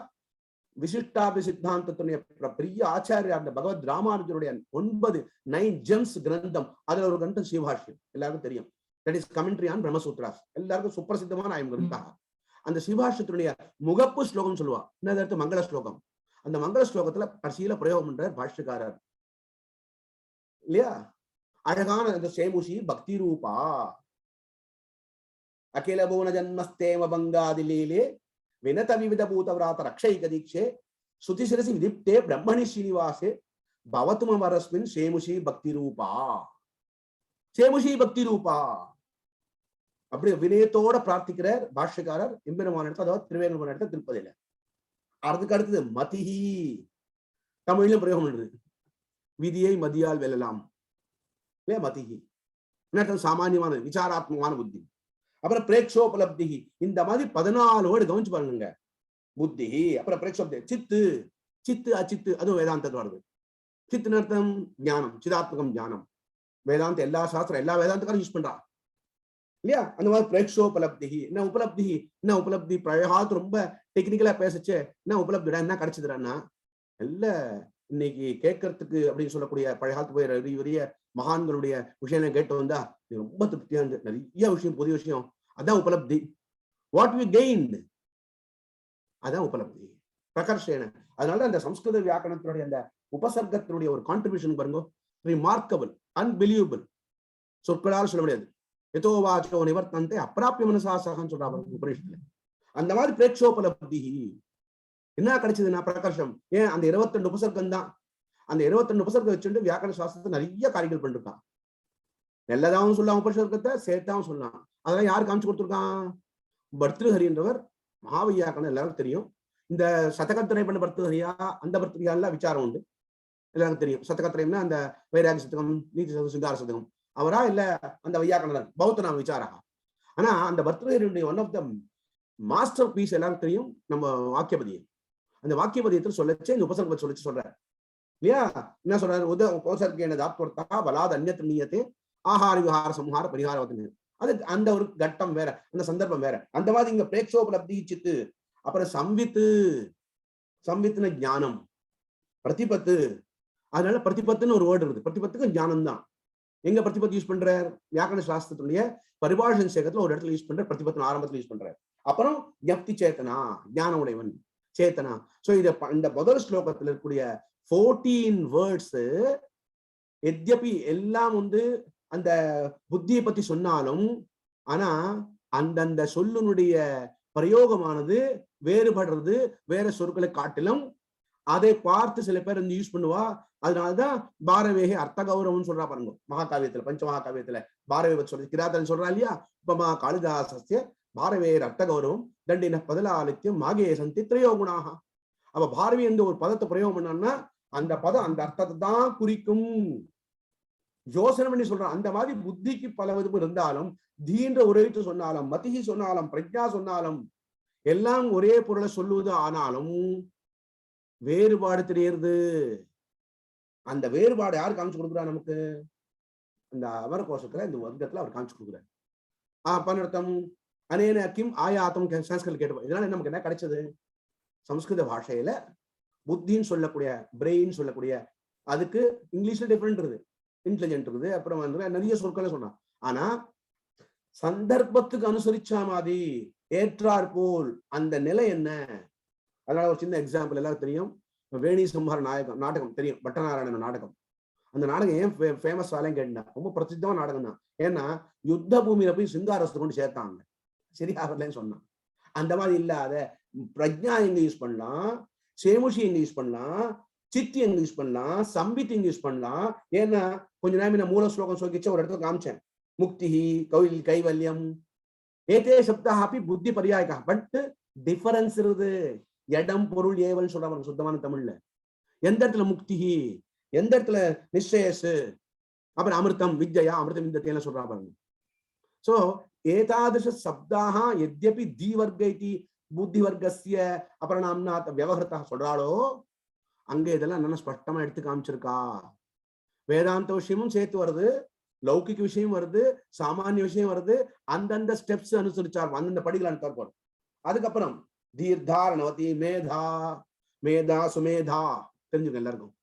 விசிஷ்டாபி சித்தாந்தத்துடைய பெரிய ஆச்சாரியா அந்த பகவத் ராமானுஜருடைய 9 ஜெம்ஸ் கிரந்தம், அதுல ஒரு கிரந்தம் சிவபாஷ்யம் எல்லாருக்கும் தெரியும். தட் இஸ் கமெண்ட்ரி ஆன் பிரம்மசூத்ராஸ். எல்லாருக்கும் சுப்பிரசித்தமான ஆயம் கிரந்தா. அந்த சிவபாஷ்யத்தினுடைய முகப்பு ஸ்லோகம் சொல்லுவா. என்ன மங்கள ஸ்லோகம். அந்த மங்கள ஸ்லோகத்துல கடைசியில பிரயோகம் பண்றார் பாஷ்யக்காரர் இல்லையா? அழகான அந்த சேமுஷி பக்தி ரூபா அகில பூன ஜன்மஸ்தேம பங்காதி லீலே வினத விவித பூதவிராத ரக்ஷைக தீட்சே சுதிசிரசி விதிப்தே பிரம்மணி ஸ்ரீனிவாசே பவத்தும வரஸ்மின் சேமுஷி பக்தி ரூபா. சேமுஷி பக்தி ரூபா அப்படி வினயத்தோட பிரார்த்திக்கிறார் பாஷ்யக்காரர் எம்பெருமான இடத்துல, அதாவது திருவேங்கடமான இடத்துல, திருப்பதியில. அதுக்கு அடுத்தது மதிஹி, தமிழ்ல பிரயோகம் பண்றது. விதியை மதியால் வெல்லலாம். மதிஹி சாமானியமான விசாராத்மகமான புத்தி. அப்புறம் பிரேக்ஷோபலப்தி, இந்த மாதிரி 14 வேர்டு கவனிச்சு பாருங்க. புத்தி, அப்புறம் பிரேக்ஷோபதி, சித்து, சித்து அச்சித்து, அதுவும் வேதாந்தத்தில் வருது. சித்து அர்த்தம் ஞானம், சிதாத்மகம் ஞானம். வேதாந்த எல்லா சாஸ்திரம் எல்லா வேதாந்தக்காரும் யூஸ் பண்றா இல்லையா? அந்த மாதிரி பிரேக்ஷோபலப்தி. என்ன உபலப்தி? என்ன உபலப்தி? பிரயோகாத்து ரொம்ப டெக்னிக்கலா பேசச்சு. என்ன உபலப்திடா, என்ன கிடைச்சதுடான்னா, இல்ல இன்னைக்கு கேட்கறதுக்கு அப்படின்னு சொல்லக்கூடிய பழைய காலத்து போய் பெரிய மகான்களுடைய விஷயம் கேட்டு வந்தா ரொம்ப திருப்தியா இருந்து, நிறைய விஷயம், புதிய விஷயம். அதான் உபலப்தி. வாட் வி கெயின்ட், அதான் உபலப்தி. பிரகர்ஷேன. அதனால அந்த சம்ஸ்கிருத வியாக்கரணத்தினுடைய அந்த உபசர்க்கத்தினுடைய ஒரு கான்ட்ரிபியூஷன் பாருங்க, ரிமார்க்கபிள், அன்பிலீவபிள். சொற்களால் சொல்ல முடியாது. எதோ வாச்சோ நிவர்த்தந்தே அப்பிராப்பிய மனசாசகன்னு சொல்றாங்க உபநிஷத்துல. அந்த மாதிரி பிரேக்ஷோபலப்தி என்ன கிடைச்சதுன்னா பிரகர்ஷம். ஏன்? அந்த 22 உபசர்க்கம் தான். அந்த 22 உபசர்க்கம் வச்சுட்டு வியாக்கரண சாஸ்திரத்தை நிறைய காரியங்கள் பண்ணிருக்கான். நல்லதாவும் சொல்லலாம், உபசர்க்கத்தை சேர்த்தாவும் சொல்லலாம். அதெல்லாம் யாரு காமிச்சு கொடுத்துருக்கான்? பர்திருஹரின்றவர் மகாவியாக்கரணம் எல்லாருக்கும் தெரியும். இந்த சதகத்திரை பண்ண பர்திருஹரியா, அந்த பர்திரியாலாம் விசாரம் உண்டு, எல்லாருக்கும் தெரியும். சதகத்திரைன்னா அந்த வைராகி சதகம், நீதி சதகம், சிங்கார சதகம். அவரா இல்ல அந்த வையாக்கணர் பௌத்த நாம விசாரா. ஆனா அந்த பர்திருஹரியுடைய one of the masterpiece எல்லாருக்கும் தெரியும், நம்ம வாக்கியபதியம். அந்த வாக்கியபதியத்தில் சொல்லச்சு இந்த உபசர்க்கத்தை சொல்லிச்சு சொல்றாரு இல்லையா? என்ன சொல்றாரு? உபசர்க்கேன தாத்வர்த்தா பலாத் அன்யத் நியதே ஆஹார விஹார சம்ஹார பரிகாரவத்னு. அது அந்த ஒரு கட்டம் வேற, அந்த சந்தர்ப்பம் வேற. அந்த மாதிரி இங்க பிரேக்ஷோபலப்தி சித்து. அப்புறம் சம்வித்து, சம்வித்துன ஞானம், பிரதிபத்து. அதனால பிரதிபத்துன்னு ஒரு வேர்டு இருக்கு. பிரதிபத்துக்கு ஞானம் தான். எங்க பிரதிபத்து யூஸ் பண்றார்? வியாக்கரண சாஸ்திரத்துடைய பரிபாஷன் சேகத்துல ஒரு இடத்துல யூஸ் பண்ற. பிரதிபத்து ஆரம்பத்துல யூஸ் பண்றாரு. அப்புறம் ஞப்தி சேத்தனா, ஞான உடையவன், சேத்தனா. சோ இந்த முதல் ஸ்லோகத்துல இருக்கக்கூடிய 14 வேர்ட்ஸ் எத்யபி எல்லாம் அந்த புத்தியை பத்தி சொன்னாலும், ஆனா அந்தந்த சொல்லுனுடைய பிரயோகமானது வேறுபடுறது. வேற சொற்களை காட்டிலும் அதை பார்த்து சில பேர் யூஸ் பண்ணுவா. அதனாலதான் பாரவேகி அர்த்த கௌரவம் சொல்றா பாருங்க. மகாகாவியத்துல, பஞ்ச மகாகாவியத்துல பாரவே சொல்லி கிராதன் சொல்றா இல்லையா? உபமா காளிதாசஸ்ய பாரவேர் அர்த்த கௌரவம் தண்டின பதலாலித்யம் மாகே சந்தி திரையோகுணாக. அப்ப பாரவி என்ற ஒரு பதத்தை பிரயோகம் பண்ணான்னா அந்த பதம் அந்த அர்த்தத்தை தான் குறிக்கும். யோசனை பண்ணி சொல்றான். அந்த மாதிரி புத்திக்கு பல விதம் இருந்தாலும், தீன்ற உரைத்து சொன்னாலும், மதிஹி சொன்னாலும், பிரஜா சொன்னாலும், எல்லாம் ஒரே பொருளை சொல்லுவது. ஆனாலும் வேறுபாடு தெரியுது. அந்த வேறுபாடு யாரு காமிச்சு கொடுக்குறா நமக்கு? அந்த அமர கோஷத்துல, இந்த வர்க்கத்துல அவர் காமிச்சு கொடுக்குறாரு. பனர்த்தம் அனேன கிம் ஆயாத்தம் சான்ஸ்கிரிட் கேட்டு. இதனால நமக்கு என்ன கிடைச்சது? சம்ஸ்கிருத பாஷையில புத்தின்னு சொல்லக்கூடிய, பிரெயின் சொல்லக்கூடிய, அதுக்கு இங்கிலீஷ்ல டிஃபரெண்ட் இருக்குது, இன்டெலிஜென்ட் இருக்குது, அப்புறம் நிறைய சொற்களை சொன்னான். ஆனா சந்தர்ப்பத்துக்கு அனுசரிச்சா மாதிரி ஏற்றாற் போல் அந்த நிலை என்ன? அதனால ஒரு சின்ன எக்ஸாம்பிள் எல்லாரும் தெரியும். வேணி சம்ஹார நாடகம் தெரியும், பட்டநாராயண நாடகம். அந்த நாடகம் ஏன் ஃபேமஸ் ஆலையும் கேட்டா, ரொம்ப பிரசித்தமான நாடகம் தான். ஏன்னா யுத்த பூமியில போய் சிங்காரத்தை கொண்டு சேர்த்தாங்க, சரியாகலன்னு சொன்னான். அந்த மாதிரி இல்லாத பிரஜா எங்க யூஸ் பண்ணலாம், சேமுஷி எங்க யூஸ் பண்ணலாம், சித்தி எங்க யூஸ் பண்ணலாம், சம்பித் எங்க யூஸ் பண்ணலாம். ஏன்னா கொஞ்ச நேரம் நான் மூல ஸ்லோகம் சொல்லிச்சு ஒரு இடத்துல காமிச்சேன். முக்தி கைவல்யம் ஏதே சப்தா அப்படி புத்தி பரியாயக்கா. பட் டிஃபரன்ஸ் இருக்குது. இடம் பொருள் ஏவல் சொல்றாங்க சுத்தமான தமிழ்ல. எந்த இடத்துல முக்தி, எந்த இடத்துல நிச்சயஸ், அப்புறம் அமிர்தம் வித்யா அமிர்தம் வித்யத்தை சொல்றா பாருங்க. சோ ஏதாதृश சப்தாக यद्यपि தீவர்க இதி புத்தி வர்க்கஸ்ய அபரநாம்னா விவஹிருதா சொல்றாளோ அங்க இதெல்லாம் என்னன்னா ஸ்பஷ்டமா எடுத்து காமிச்சிருக்கா. வேதாந்த விஷயமும் சேர்த்து வருது, லௌகிக விஷயம் வருது, சாமானிய விஷயம் வருது. அந்தந்த ஸ்டெப்ஸ் அனுசரிச்சார், அந்தந்த படிகள் அனுப்ப. அதுக்கப்புறம் தீர்த்தாரணவதி மேதா மேதா சுமேதா தெரிஞ்சுக்க எல்லாருக்கும்.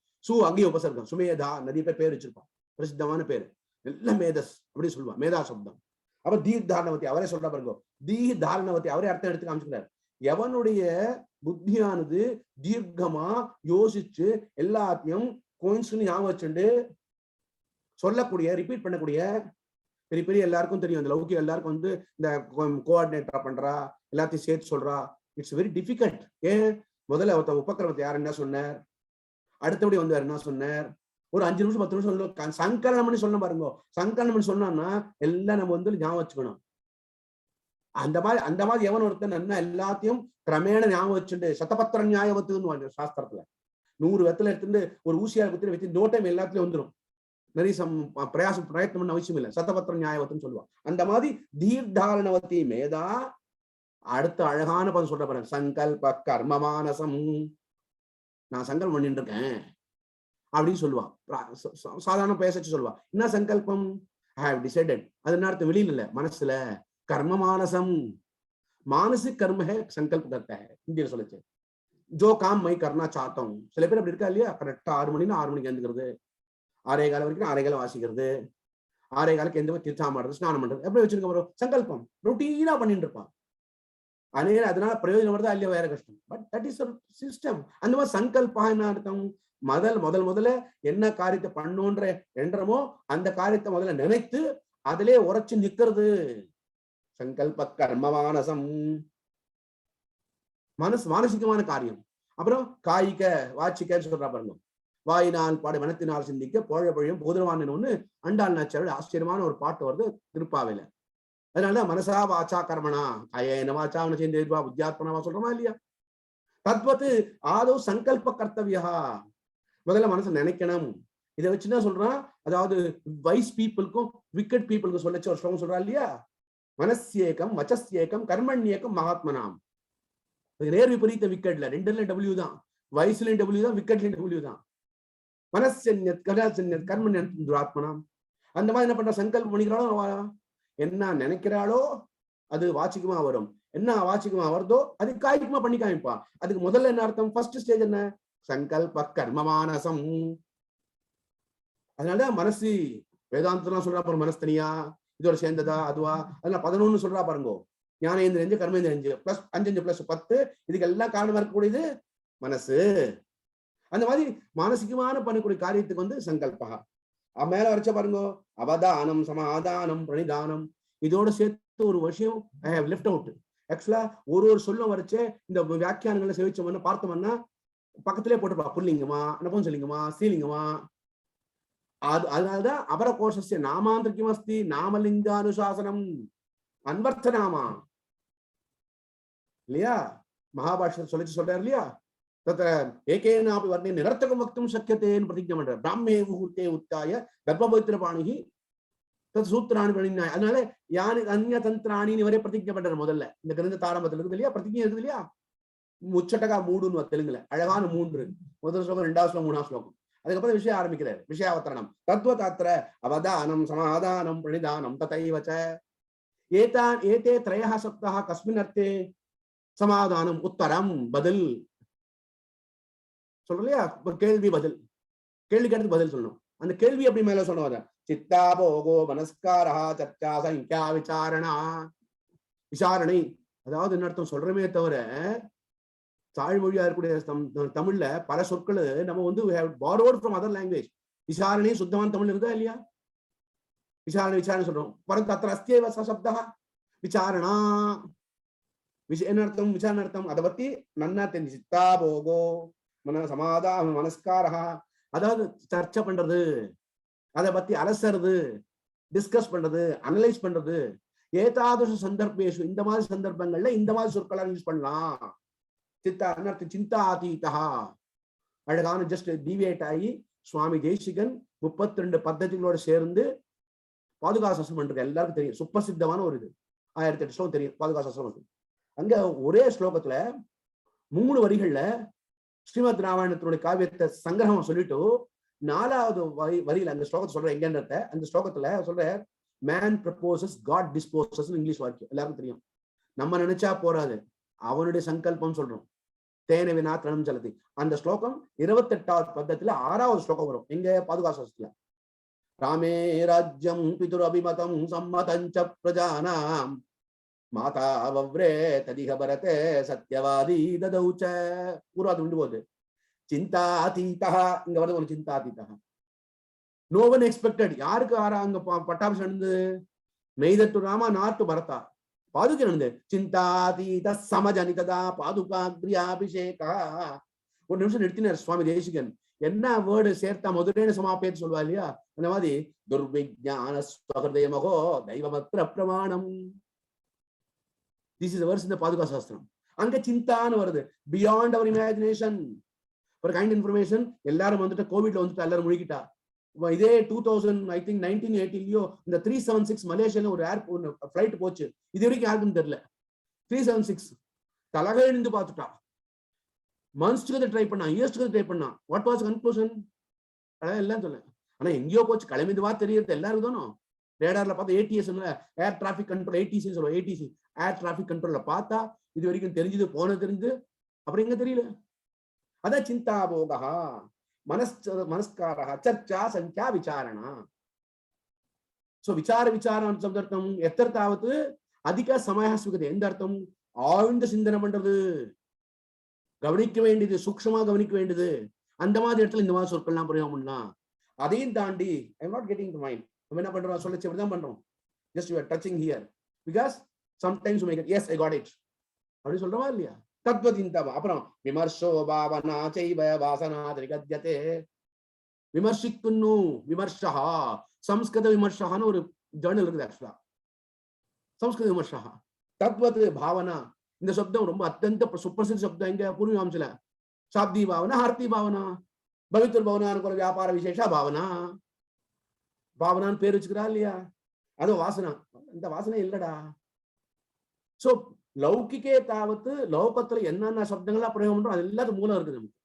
அங்கேயே உபசர்க்கம் சுமேதா நிறைய பேர் வச்சிருப்பான், பிரசித்தமான பேரு. எல்லாம் மேதஸ் அப்படின்னு சொல்லுவான், மேதா சப்தம். அப்ப தீர்த்தாரணவதி அவரே சொல்ற பாருங்க. தீர்த்தாரணவதி அவரே அர்த்தம் எடுத்து காமிச்சுக்கிறார். எவனுடைய புத்தியானது தீர்க்கமா யோசிச்சு எல்லாத்தையும் கோயின்ஸ் ஞாபகம் வச்சுண்டு சொல்லக்கூடிய ரிப்பீட் பண்ணக்கூடிய பெரிய பெரிய எல்லாருக்கும் தெரியும். அந்த லௌகிக எல்லாருக்கும் வந்து இந்த கோஆர்டினேட்டரா பண்றா, எல்லாத்தையும் சேர்த்து சொல்றா. It's very difficult. ஏன் முதல்ல உபக்கிரமத்தை யார் என்ன சொன்னார், அடுத்தபடி வந்து என்ன சொன்னார், ஒரு 5 நிமிஷம் 10 நிமிஷம் சங்கரணம் பண்ணி சொல்ல பாருங்க. சங்கரணம் பண்ணி சொன்னோம்னா எல்லாம் நம்ம வந்து ஞாபகம் வச்சுக்கணும். அந்த மாதிரி எவன் ஒருத்தன் என்ன எல்லாத்தையும் கிரமேண ஞாபகம் வச்சுட்டு சதபத்திர நியாயவத்துன்னு சாஸ்திரத்துல 100 வெத்தலை எடுத்துட்டு ஒரு ஊசியார் குத்தி வச்சு நோ டைம் எல்லாத்துலயும் வந்துடும். நிறைய பிரயத்னம் பண்ண அவசியம் இல்லை. சதபத்திர நியாயவத்துன்னு சொல்லுவான். அந்த மாதிரி தீர்த்தாரணவதி மேதா. அடுத்த அழகான பதம் சொல்ற பாருங்க, சங்கல்ப கர்மமானசம். நான் சங்கல்பம் பண்ணிட்டு இருக்கேன் அப்படின்னு சொல்லுவான். சாதாரண பேசச்சு சொல்லுவா. என்ன சங்கல்பம்? I have decided. அது என்ன அர்த்தம்? வெளியில இல்ல, மனசுல. கர்ம மானசம், மானசிक कर्म है, संकल्प करता है. हिंदी சொல்லுச்சு. जो काम मैं करना चाहता हूं. சில பேர் அப்படி இருக்கா இல்லையா? கரெக்டா 6 மணினா 6 மணிக்கு எழுந்துக்கிறது, 6:15 வரைக்கும் 6:15 வாசிக்கிறது, 6:15 எழுந்து தீர்த்தம் ஆடுறது, ஸ்நானம் பண்றது, எப்படி வச்சிருக்க வரும்? சங்கல்பம் ரொட்டீனா பண்ணிட்டு இருப்பான். அதனால பிரயோஜனம் வருதா இல்லையா வேற கஷ்டம். But that is system. அந்த மாதிரி சங்கல்பா என்ன அர்த்தம்? முதல்ல என்ன காரியத்தை பண்ணோன்ற எண்ணமோ அந்த காரியத்தை முதல்ல நினைத்து அதிலே உரைச்சு நிக்கிறது. சங்கல்ப கர்மமானசம், மானசிகமான காரியம். அப்புறம் காய்க வாச்சிக்க சொல்றா பாருங்க. வாயினால் பாடு மனத்தினால் சிந்திக்க போழ பொழியும் போதுவான ஒண்ணு அண்டாள் நாச்சியாரோட ஆச்சரியமான ஒரு பாட்டு வருது திருப்பாவையில. அதனால மனசா வாச்சா கர்மனா அயன வாச்சா சேர்ந்தா புத்தியாத்மனவா சொல்றோமா இல்லையா? தத்வத்து ஆதோ சங்கல்ப கர்த்தவியா. முதல்ல மனசை நினைக்கணும். இதை வச்சுதான் சொல்றான். அதாவது வைஸ் பீப்புளுக்கும் விக்கெட் பீப்புளுக்கும் சொல்லச்சு ஒரு ஸ்லோகம் சொல்றா இல்லையா? மனசியேகம் வச்சஸ்யேகம் கர்மண்யேகம் மகாத்மனாம். நேர் விபரீத விக்கெட்ல ரெண்டுல டபிள்யூ தான், வயசுலயும் டபிள்யூ தான், விக்கெட்லயும் டபிள்யூ தான். மனசன்யத் கர்மண்யத் கர்மண்யத் துராத்மனாம். அந்த மாதிரி என்ன பண்ற? சங்கல்பம் பண்ணிக்கிறாளோ, என்ன நினைக்கிறாளோ அது வாச்சிக்குமா வரும். என்ன வாச்சிக்குமா வருதோ அது காய்க்குமா பண்ணி காமிப்பா. அதுக்கு முதல்ல என்ன அர்த்தம்? ஃபர்ஸ்ட் ஸ்டேஜ் என்ன? சங்கல்ப கர்மமானசம். அதனாலதான் மனசு வேதாந்தம் சொல்றா பாருங்க. மனசு தனியா இதோட சேர்ந்ததா அதுவா? அதெல்லாம் 11 சொல்றா பாருங்க. Gnanendra 5 கர்மேந்திர 5 plus 5 plus 10. இதுக்கு எல்லாம் காரணமா இருக்கக்கூடியது மனசு. அந்த மாதிரி மானசிகமான பண்ணக்கூடிய காரியத்துக்கு வந்து சங்கல்பா. மேல வரைச்ச பாருங்க, அவதானம் சமாதானம் பிரணிதானம். இதோட சேர்த்து ஒரு விஷயம் ஐ ஹவ் லெஃப்ட் அவுட். ஆக்சுவலா ஒரு சொல்லும் வரைச்சே இந்த வியாக்கியானங்களை சேவிச்சோம்னா பார்த்தோம்னா பக்கத்திலே போட்டுப்பா. புல்லிங்கமா, நபும்சலிங்கமா, ஸ்ரீலிங்கமா. அதனாலதான் அபர கோஷஸ்ய நாமாந்திரிகம் அஸ்தி நாமலிங்கானுசாசனம் அன்வர்த்த நாமா இல்லையா? மகாபாஷ்யத்தை சொல்றாரு இல்லையா? தத்த ஏகேனாபி வர்ணே நிரர்த்தகம் வக்தும் சக்கியத்தேன்னு பிரதிஜ்ஞை பண்ற. பிராமே முகூர்த்தே உத்தாய கர்ப்பபவித்திர பாணிகி தத் சூத்திராணி பிரணிநாய். அதனால யானி அந்நிய தந்திராணின்னு வரை பிரதிஜ்ஞை பண்றாரு. முதல்ல இந்த கிரந்த தாரம்பத்தில் இருக்குது இல்லையா? பிரதிஜ்ஞை இருக்குது இல்லையா? முச்சட்டகா 3 தெலுங்குல அழகான 3. முதல் ஸ்லோகம், 2வது ஸ்லோகம், 3வது ஸ்லோகம். அதுக்கப்புறம் விஷயம் ஆரம்பிக்கிறார். விஷயாவத்தரணம் தத்வதாத்திர அவதானம் சமாதானம் பிரணிதானம் ததைவச ஏதே த்ரயः சப்தः கஸ்மின் அர்த்தே சமாதானம் உத்தரம் பதில் சொல்றலையா? கேள்வி பதில். கேள்விக்கு அடுத்து பதில் சொல்லணும். அந்த கேள்வி அப்படி மேல சொன்னவர சித்தா போகோ மனஸ்காரா சர்ச்சா சங்கியா விசாரணா. விசாரணை அதாவது என்ன அர்த்தம் சொல்றமே தவிர தாழ்மொழியா இருக்கக்கூடிய தமிழ்ல பல சொற்கள் நம்ம வந்து borrowed from other language. விசாரணை சுத்தமான தமிழ் இருக்குதா இல்லையா? விசாரணை சொல்றோம். பரந்து அத்திர அஸ்தியேவ சப்தா விசாரணா. என்ன அர்த்தம்? விசாரணை அர்த்தம் அதை பத்தி நன்னா தெரிஞ்சு. சித்தா போகோ மன சமாதான மனஸ்காரா, அதாவது சர்ச்சை பண்றது, அதை பத்தி அலசறது, டிஸ்கஸ் பண்றது, அனலைஸ் பண்றது. ஏதாதுஷ சந்தர்ப்பேஷு, இந்த மாதிரி சந்தர்ப்பங்கள்ல இந்த மாதிரி சொற்களை யூஸ் பண்ணலாம். சிந்தா அதீதா, அழகான ஜஸ்ட் டிவியேட் ஆகி சுவாமி தேசிகன் 32 பத்ததிகளோட சேர்ந்து பாதுகாசம் பண்றது எல்லாருக்கும் தெரியும். சுப்பசித்தமான ஒரு இது. 1008 ஸ்லோகம் தெரியும் பாதுகாசம். அங்க ஒரே ஸ்லோகத்துல 3 வரிகள்ல ஸ்ரீமத் ராமாயணத்தினுடைய காவியத்தை சங்கிரகம் சொல்லிட்டு 4வது வரியில அந்த ஸ்லோகத்தை சொல்ற எங்கன்றத, அந்த ஸ்லோகத்துல சொல்ற man proposes God disposes English வாக்கியம் எல்லாருக்கும் தெரியும். நம்ம நினைச்சா போறாது, அவனுடைய சங்கல்பம் சொல்றோம். தேன வினா திரணம் செலுத்தி அந்த ஸ்லோகம் 28வது பத்தத்துல 6வது ஸ்லோகம் வரும் எங்க பாதுகாசத்துல. ராமே ராஜ்யம் பிதுர் அபிமதம் சம்மதஞ்ச பிரஜானாம் மாதா வவ்ரே ததிக பரதே சத்யவாதி ததௌச்ச. பூர்வாது உண்டு போகுது. சிந்தாதீதா, இங்க வருது ஒரு சிந்தாதீதா. No one expected. யாருக்கு அங்க பட்டாபிஷேகம் நடந்தது? Neither to Rama, not to Bharata. பாதுகை நடந்தது. சிந்தாதீத சமஜனிதா பாதுகாபிஷேகா. ஒரு நிமிஷம் நிறுத்தினார் சுவாமி தேசிகன். என்ன வேர்டு சேர்த்தா முதலேன்னு சமாப்பேன்னு சொல்லுவா இல்லையா, அந்த மாதிரி துர்விஜான ஸ்வஹ்ருதயமகோ தெய்வமத்ர பிரமாணம். திஸ் இஸ் வர்ஸ் இந்த பாதுகா சாஸ்திரம். அங்க சிந்தான்னு வருது. Beyond our imagination. ஒரு கைண்ட் இன்ஃபர்மேஷன். எல்லாரும் வந்துட்டு கோவிட்ல வந்துட்டு எல்லாரும் முழுகிட்டா. இதே 1980 இந்த 376 மலேசியால ஒரு ஃபிளைட் போச்சு. இது வரைக்கும் யாருக்கும் தெரியல. 376 தலகழிந்து பார்த்துட்டா. மந்த்ஸ்க்கு ட்ரை பண்ணா, இயர்ஸ்க்கு ட்ரை பண்ணா. What was conclusion? எல்லாம் சொல்ல. ஆனா எங்கேயோ போச்சு, கிளம்பிதுவா தெரியுது எல்லாரும் தானோ. ரேடார்ல பார்த்தா ஏடிஎஸ், ஏர் டிராபிக் கண்ட்ரோல், ஏடிசி சொல்லுவோம். ஏடிசி ஏர் டிராபிக் கண்ட்ரோல்ல பார்த்தா இது வரைக்கும் தெரிஞ்சது, போனது தெரிஞ்சு. அப்புறம் எங்க தெரியல. அதான் சிந்தா போகா மனஸ்காரா சர்ச்சா சங்கியா விசாரணா. சோ விசாரம் சப்தர்த்தம் எத்தர்த்தாவது அதிக சமய சுகது. எந்த அர்த்தம்? ஆழ்ந்த சிந்தனை பண்றது, கவனிக்க வேண்டியது, சூக்ஷமா கவனிக்க வேண்டியது. அந்த மாதிரி இடத்துல இந்த மாதிரி சொற்கள்லாம் பிரயோகம் பண்ணலாம். அதையும் தாண்டி I'm not getting to mind. நம்ம என்ன பண்றோம்? சொல்லச்சு இப்படிதான் பண்றோம். Just you are touching here because sometimes you may get yes I got it அப்படி சொல்றவா இல்லையா? தத்வதிந்தவா. அப்புறம் விமர்சோ பாவனா சைவ வாசனா திரிகத்யதே. விமர்சிக்குன்னு விமர்சா, சம்ஸ்கிருத விமர்சான்னு ஒரு ஜர்னல் இருக்குது ஆக்சுவலா. சம்ஸ்கிருத விமர்சா தத்வத் பாவனா. இந்த சப்தம் ரொம்ப அत्यंत சுப்பிரசித்த சப்தம். எங்க பூர்வீமாம்சல சாப்தி பாவனா, ஹார்த்தி பாவனா, பவித்ர பவனான்னு வியாபார விசேஷ பாவனா. பாவனான்னு பேர் வச்சுக்கிறா இல்லையா? அது வாசனா. இந்த வாசனை இல்லடா. சோ லௌகிக்கே தாவத்து லோகத்துல என்னென்ன சப்தங்கள்லாம் பிரயோகம் பண்றோம் அது எல்லாத்துக்கும் மூலம் இருக்குது நமக்கு.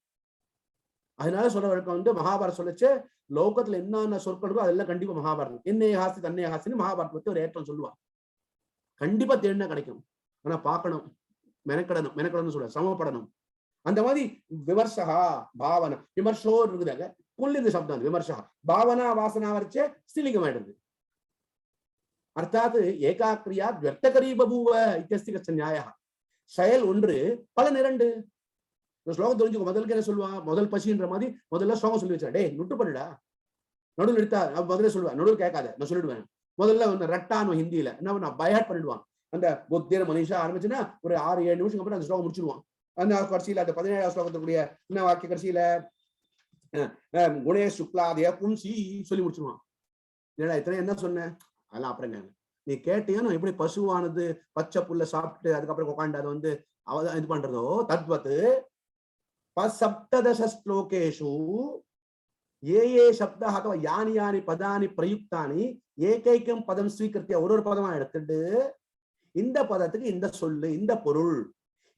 அதனால சொல்ற வழக்கம் மகாபாரத் சொல்லச்சு லோகத்துல என்னென்ன சொற்கள் இருக்கோ அதெல்லாம் கண்டிப்பா மகாபாரதம். என்னைய ஹாசி தன்னைய ஹாசின்னு மகாபாரத் பத்தி ஒரு ஏற்றம் சொல்லுவா. கண்டிப்பா தேடினா கிடைக்கும். ஆனா பார்க்கணும், மெனக்கடணும் சொல்ல, சமப்படணும். அந்த மாதிரி விமர்சகா பாவனா, விமர்சோ இருக்குதாங்க புல்லிங்க சப்தம். விமர்சகா பாவனா வாசனா வரைச்சே ஸ்திலிங்கம் ஆயிடுது. அர்த்தாத் ஏகாக்கிரியா வியர்த்தகரி பபூவ இத்தியஸ்தி கச்ச நியாய. செயல் ஒன்று பலன் இரண்டு. ஸ்லோகம் தெரிஞ்சுக்கோ. முதலுக்கு என்ன சொல்லுவான்? முதல் பசின்ற மாதிரி முதல்ல ஸ்லோகம் சொல்லி வச்சா, டே நுட்டு பண்ணுடா, நடுவில் எடுத்தா முதல்ல சொல்லுவேன், நடுவில் கேட்காத நான் சொல்லிடுவேன். முதல்ல ரட்டான்னு ஹிந்தியில என்ன பயாட் பண்ணிடுவான். அந்த புத்திர மனிஷா ஆரம்பிச்சுன்னா ஒரு 6-7 நிமிஷம் அப்புறம் அந்த ஸ்லோகம் முடிச்சிடுவான். அந்த கடைசியில அந்த 17ஆவது ஸ்லோகத்துக்குரிய என்ன வாக்கிய கடைசியில குணே சுக்லாதய புன்சி சொல்லி முடிச்சிருவான். ஏடா இத்தனை என்ன சொன்னேன்? அதெல்லாம் அப்புறம் என்ன நீ கேட்டியோ எப்படி பசுவானது பச்சை புல்ல சாப்பிட்டு அதுக்கப்புறம் உட்காந்து அதை வந்து இது பண்றதோ தத்வத்து சப்ததச ஸ்லோகேஷு ஏ சப்தா அथवा யானி யானி பதானி பிரயுக்தானி ஏகைக்கம் பதம் ஸ்வீகரித்திய ஒரு பதமா எடுத்துட்டு இந்த பதத்துக்கு இந்த சொல்லு இந்த பொருள்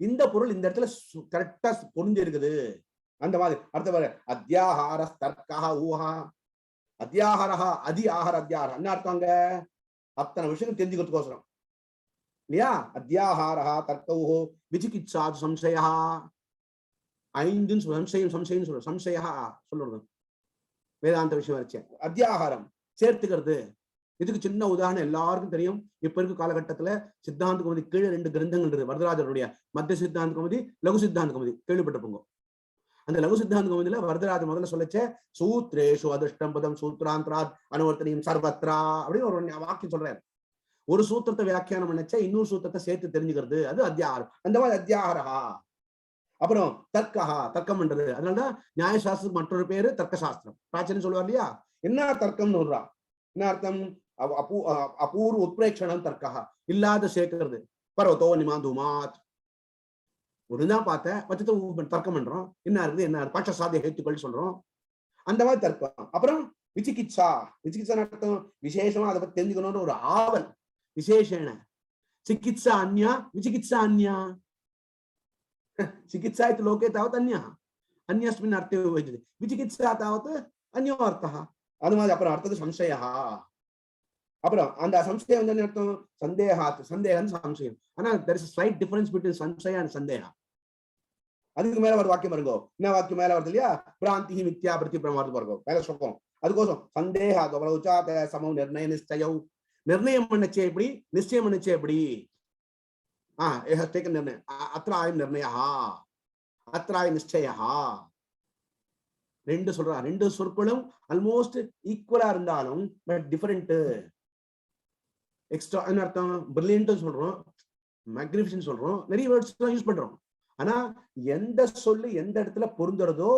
இந்த இடத்துல கரெக்டா பொருந்தி இருக்குது. அந்த மாதிரி அடுத்த வர அத்தியாஹார தர்க்கா ஊஹா அத்தியாஹாரா அதி ஆஹார அத்தியாஹார என்ன அர்த்தங்க? அத்தனை விஷயம் தெரிஞ்சுக்கிறதுக்கோசரம் இல்லையா? அத்தியாஹாரா தர்க்கௌஹோ விசிகித்சா சம்சயா 5 சம்சயம் சொல்ற சம்சயா சொல்றது வேதாந்த விஷயம் வச்சு அத்தியாகாரம் சேர்த்துக்கிறது. இதுக்கு சின்ன உதாரணம் எல்லாருக்கும் தெரியும். இப்ப இருக்க காலகட்டத்துல சித்தாந்த கௌமுதி கீழே 2 கிரந்தங்கள் இருக்கு. வரதராஜருடைய மத்திய சித்தாந்த கௌமுதி, லகு சித்தாந்த கௌமுதி கேள்விப்பட்டிருப்போங்க. அந்த லகு சித்தாந்த கௌமுதியில வரதராஜர் முதல்ல சொல்லச்ச சூத்ரேஷு அதிர்ஷ்டம் பதம் சூத்ராந்தராத் அனுவர்த்தனியம் சர்வத்ரா அப்படின்னு ஒரு வாக்கியம் சொல்றாரு. ஒரு சூத்திரத்தை வியாக்கியானம் பண்ணச்ச இன்னொரு சூத்திரத்தை சேர்த்து தெரிஞ்சுக்கிறது, அது அத்தியாகாரம். அந்த மாதிரி அத்தியாகாரா. அப்புறம் தர்க்கா, தர்க்கம் பண்றது. அதனாலதான் நியாயசாஸ்திரத்துக்கு மற்றொரு பேரு தர்க்க சாஸ்திரம். பிராச்சீனம் சொல்லுவார் இல்லையா? என்ன தர்க்கம்னு சொல்றா. என்ன அர்த்தம்? அபூர்வ உத்பிரேக்ஷணம் தர்க்கா, இல்லாத சேர்க்கிறது. பர்வதோ நிமாந்துமாத், ஒருதான் பார்த்த பட்சத்தை தர்க்கம் பண்றோம். என்ன இருக்குது, என்ன பட்ச சாத்திய ஹேத்துக்கள் சொல்றோம். அந்த மாதிரி தர்க்கம். அப்புறம் விசிகிச்சா, விசிகிச்சா அர்த்தம் விசேஷமா அதை பத்தி தெரிஞ்சுக்கணும்னு ஒரு ஆவல். விசேஷன சிகிச்சா அந்யா விசிகிச்சா அந்யா, சிகிச்சா இது லோகே தாவத் அந்யா, அந்யஸ்மின் அர்த்தே விவஜ்யதே, விசிகிச்சா தாவத் அந்யோ அர்த்தः. அது மாதிரி அப்புறம் அடுத்தது சம்சயா. அப்புறம் அந்த சம்சயம் வந்து என்ன அர்த்தம்? சந்தேகாத், சந்தேகம் சம்சயம். ஆனா there is a slight difference between சம்சயா and சந்தேகா. அதுக்கு மேல ஒரு வாக்கியம் பாருங்க. என்ன வாக்கியம் மேல வருது இல்லையா? பிராந்தி மித்யா பிரதி பிரமாது பாருங்க, மேல சொல்றோம். அதுக்கோசம் சந்தேகா உச்சாத சமம் நிர்ணய நிச்சயம், நிர்ணயம் பண்ணச்சே எப்படி, நிச்சயம் பண்ணச்சே எப்படி. நிர்ணயம் அத்ராயம் நிர்ணயா அத்ராய நிச்சயா. ரெண்டு சொல்றா, ரெண்டு சொற்களும் ஆல்மோஸ்ட் ஈக்குவலா இருந்தாலும் பட் டிஃபரெண்ட். எக்ஸ்ட்ரா என்ன அர்த்தம்? பிரில்லியன்ட் சொல்றோம், மேக்னிஃபிஷன் சொல்றோம், நிறைய வேர்ட்ஸ் யூஸ் பண்றோம். ஆனா எந்த சொல்லு எந்த இடத்துல பொருந்துறதோ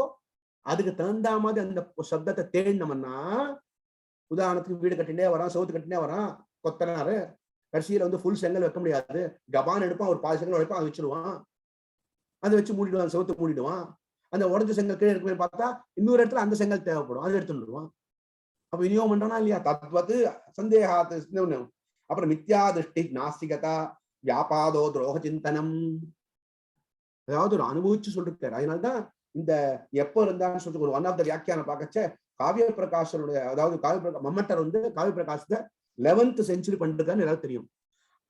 அதுக்கு தகுந்த மாதிரி அந்த சப்தத்தை தேடினோம்னா, உதாரணத்துக்கு வீடு கட்டினே வரான், சவுத்து கட்டினே வரான் கொத்தனாரு, கடைசியில வந்து ஃபுல் செங்கல் வைக்க முடியாது, கபான் எடுப்பான், ஒரு 10 செங்கல் உடைப்பான், அதை வச்சிருவான், அதை வச்சு மூடிடுவான், சவுத்து மூடிடுவான். அந்த உடஞ்ச செங்கல் கீழே இருக்குமே பார்த்தா இன்னொரு இடத்துல அந்த செங்கல் தேவைப்படும், அதை எடுத்துடுவான். அப்ப விநியோகம் பண்றானா இல்லையா? தத்வத்து சந்தேகாத். அப்புறம் மித்யா திருஷ்டி நாஸ்திகதா வியாபாதோ துரோக சிந்தனம், அதாவது ஒரு அனுபவிச்சு சொல்லிருக்காரு. அதனால்தான் இந்த எப்ப இருந்தான்னு சொல்லிட்டு ஒரு ஒன் ஆஃப் த வியாக்கியான பார்க்கச்ச காவிய பிரகாசனுடைய, அதாவது காவிய மம்மட்டர் வந்து காவிய பிரகாசத்தை 11th செஞ்சுரி பண்ணிருக்கான்னு எல்லாரும் தெரியும்.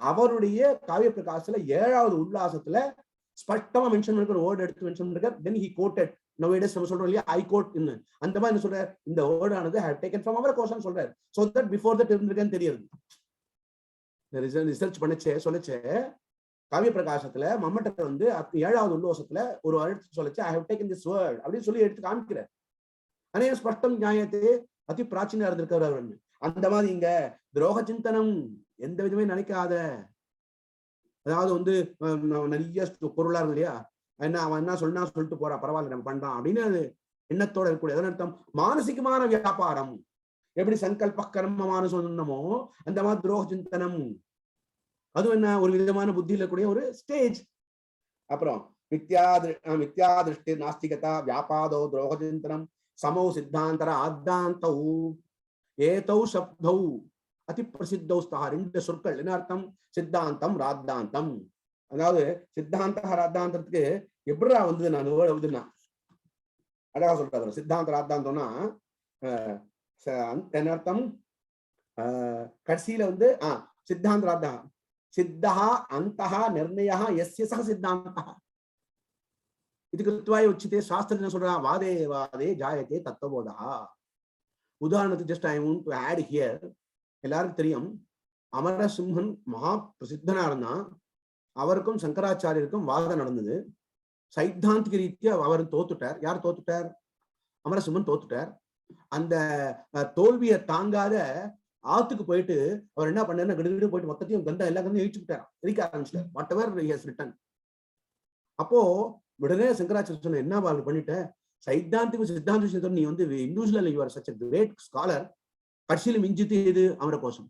அவருடைய காவிய பிரகாசத்துல 7வது உல்லாசத்துல ஸ்பஷ்டமா மென்ஷன் பண்ணிருக்கிற வேர்டு எடுத்து மென்ஷன் பண்ணிருக்கார். தென் ஹி கோட்டட் நowadays நம்ம சொல்றோம் இல்லையா, ஐ கோட் இன்னு, அந்த மாதிரி என்ன சொல்றாரு, இந்த வேர்டு ஆனது have taken from our கோஷன் சொல்றாரு. so that before that இருந்திருக்கேன்னு தெரியுது. ரிசர்ச் பண்ணச்சே சொல்லச்சே காவிய பிரகாசத்துல மம்மட்டர் வந்து 7வது உல்லாசத்துல ஒரு எழுத்து சொல்லச்சு I have taken this word அப்படின்னு சொல்லி எடுத்து காமிக்கிறார். அனே ஸ்பஷ்டம் நியாயத்தை அதி பிராச்சீனா இருந்திருக்காரு அவர். அந்த மாதிரி இங்க துரோக சிந்தனம் எந்த விதமே நினைக்காத, அதாவது வந்து நிறைய பொருளா இருக்கு இல்லையா, என்ன அவன் என்ன சொன்னா சொல்லிட்டு போறா, பரவாயில்ல நம்ம பண்றான் அப்படின்னு அது எண்ணத்தோட இருக்கக்கூடிய, அதன் அர்த்தம் மானசிகமான வியாபாரம். எப்படி சங்கல்ப கர்மமான சொன்னமோ அந்த மாதிரி துரோக சிந்தனம், அதுவும் என்ன ஒரு விதமான புத்தியில கூடிய ஒரு ஸ்டேஜ். அப்புறம் மித்யா திருஷ்டி நாஸ்திகதா வியாபாதோ துரோக சிந்தனம் சமோ சித்தாந்தர ஆத்தாந்தௌ ஏதௌ சப்தௌ அதி பிரசித்தௌ ஸ்தா. ரெண்டு சொற்கள் என்ன அர்த்தம்? சித்தாந்தம் ராத்தாந்தம். அதாவது சித்தாந்த ராத்தாந்தத்துக்கு எப்படிடா வந்தது, நான் வந்துன்னா அழகா சொல்றாரு. சித்தாந்த ராத்தாந்தம்னா என்ன அர்த்தம்? கடைசியில வந்து சித்தாந்த ராத்தா சித்தா அந்தஹ நிர்ணய எஸ்ய சஹ சித்தாந்தஹ. இதுக்கு கிருத்வாய உச்சிதே சாஸ்திரம் என்ன சொல்றா, வாதே வாதே ஜாயதே தத்துவபோதா. உதாரணத்துக்கு just I want to add here, எல்லாருக்கும் தெரியும் அமரசிம்ஹன் மகா பிரசித்தனா இருந்தான். அவருக்கும் சங்கராச்சாரியருக்கும் வாதம் நடந்தது. சைத்தாந்திக ரீதியா அவர் தோத்துட்டார். யார் தோத்துட்டார்? அமரசிம்மன் தோத்துட்டார். அந்த தோல்வியை தாங்காத ஆத்துக்கு போயிட்டு அவர் என்ன பண்ணாரு, கிடுகிடு போயிட்டு மொத்தத்தையும் எல்லா கந்தையும் இழிச்சு விட்டார், எரிக்க ஆரம்பிச்சிட்டார். Whatever he has written. அப்போ உடனே சங்கராச்சாரிய சொன்ன, என்ன வாழ்க்கை பண்ணிட்ட, சைத்தாந்திக சித்தாந்த விஷயத்தோட நீ வந்து individual you are such a great scholar, கட்சியில மிஞ்சித்து இது அமர கோஷம்,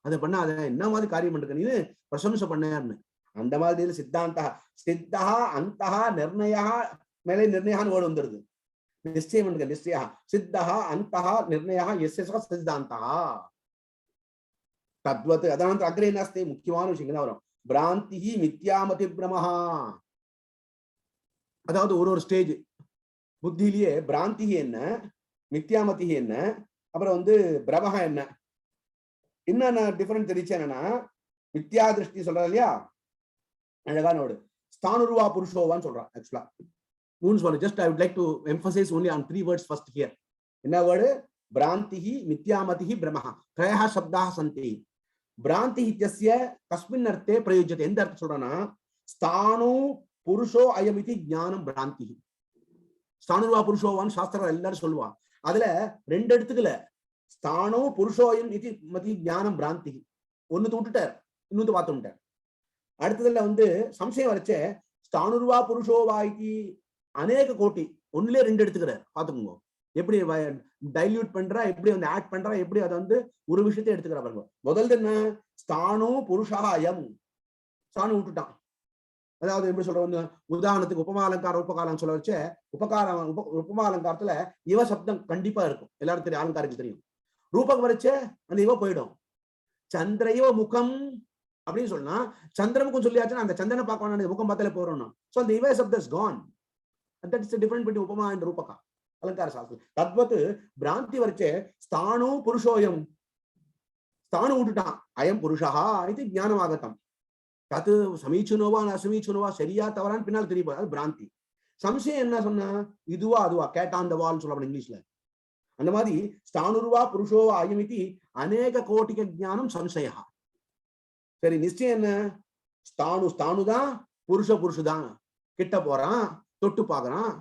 அதை பண்ண அதை என்ன மாதிரி காரியம் பண்ற நீ பிரசம்சை பண்ணாருன்னு. அந்த மாதிரி சித்தாந்த சித்தா அந்த நிர்ணயா மேலே நிர்ணயான்னு வேர்டு வந்துருது. நிச்சயம் பண்ணுங்க, நிச்சயா சித்தா அந்த நிர்ணயா எஸ் சித்தாந்தா தத்வத். அதான் அக்ரே நாஸ்தே முக்கியமான விஷயம் வரும். பிராந்தி மித்யாமதி பிரமஹா. அதாவது ஒரு ஸ்டேஜ் புத்தியிலேயே பிராந்தி என்ன, மித்யாமதி என்ன, அப்புறம் வந்து பிரமஹா என்ன, என்னென்ன டிஃபரெண்ட் தெரிச்சு. என்னன்னா மித்யா திருஷ்டி சொல்றா இல்லையா, அழகான வேர்டு ஸ்தானுருவா புருஷோவான்னு சொல்றான். ஆக்சுவலா மூணு சொல்றேன். Just I would like to emphasise only on 3 words first here. என்ன வேர்டு? பிராந்திஹி மித்யாமதிஹி பிரமஹ த்ரயः சப்தாः சந்தி. பிராந்தி இத்யஸ்ய கஸ்மின் அர்த்தே பிரயுஜ்யதே. எந்த அர்த்தம் சொல்றானா, ஸ்தானு புருஷோ அயமிதி ஞானம் பிராந்திஹி. ஸ்தானுருவா புருஷோவான்னு சாஸ்திரம் எல்லாரும் சொல்லுவா. அதுல 2 இடத்துக்குல ஸ்தானோ புருஷோயம் இது மதி ஞானம் பிராந்திஹி ஒன்னு விட்டுட்டார், இன்னொன்று பார்த்து விட்டார். அடுத்ததுல வந்து சம்சயம் வரைச்சே ஸ்தானுருவா புருஷோவா இது அநேக கோட்டி ஒன்னுலே 2 எடுத்துக்கிறார். பாத்துக்கோங்க, எப்படி டைல்யூட் பண்றா, எப்படி வந்து ஆட் பண்றா, எப்படி அதை வந்து ஒரு விஷயத்தை எடுத்துக்கிறா பாருங்க. முதல்ல என்ன, ஸ்தானோ புருஷாயம், ஸ்தானு விட்டுட்டான். அதாவது எப்படி சொல்ற, உதாரணத்துக்கு உபமாலங்காரம் உபகாரம் சொல்ல வச்ச உபமாலங்காரத்துல இவ சப்தம் கண்டிப்பா இருக்கும், எல்லாரும் தெரியும், அலங்காரத்துக்கு தெரியும். ரூபம் வரைச்ச அந்த இவ போயிடும். சந்திரையோ முகம் அப்படின்னு சொன்னா சந்திரமுக்கும் சொல்லியாச்சுன்னா அந்த சந்திரனை பார்க்க முகம் பார்த்தாலே போறோம். சோ அந்த இவ சப்தம் is gone. That is the difference between upama and rupaka. Alankara Shastra. Tadvat Bhranti Varche Sthanu Purushoyam. Sthanu Ututa. I am Purushaha. I think Jnanamagatam. Tat Samichunova and Asamichunova, Seria Tavaran Pinal Tripa, Bhranti. Some say Enna Sona, Idua Adua, cat on the wall, so English. And the Madi, Stanuruva, Purushova, Ayamiti, Aneka Kotika Jnanam, Samsayaha. Very Nistian Stanuda, Purusha Purushadana. Kitta Pora. தொட்டு பார்க்கறான்.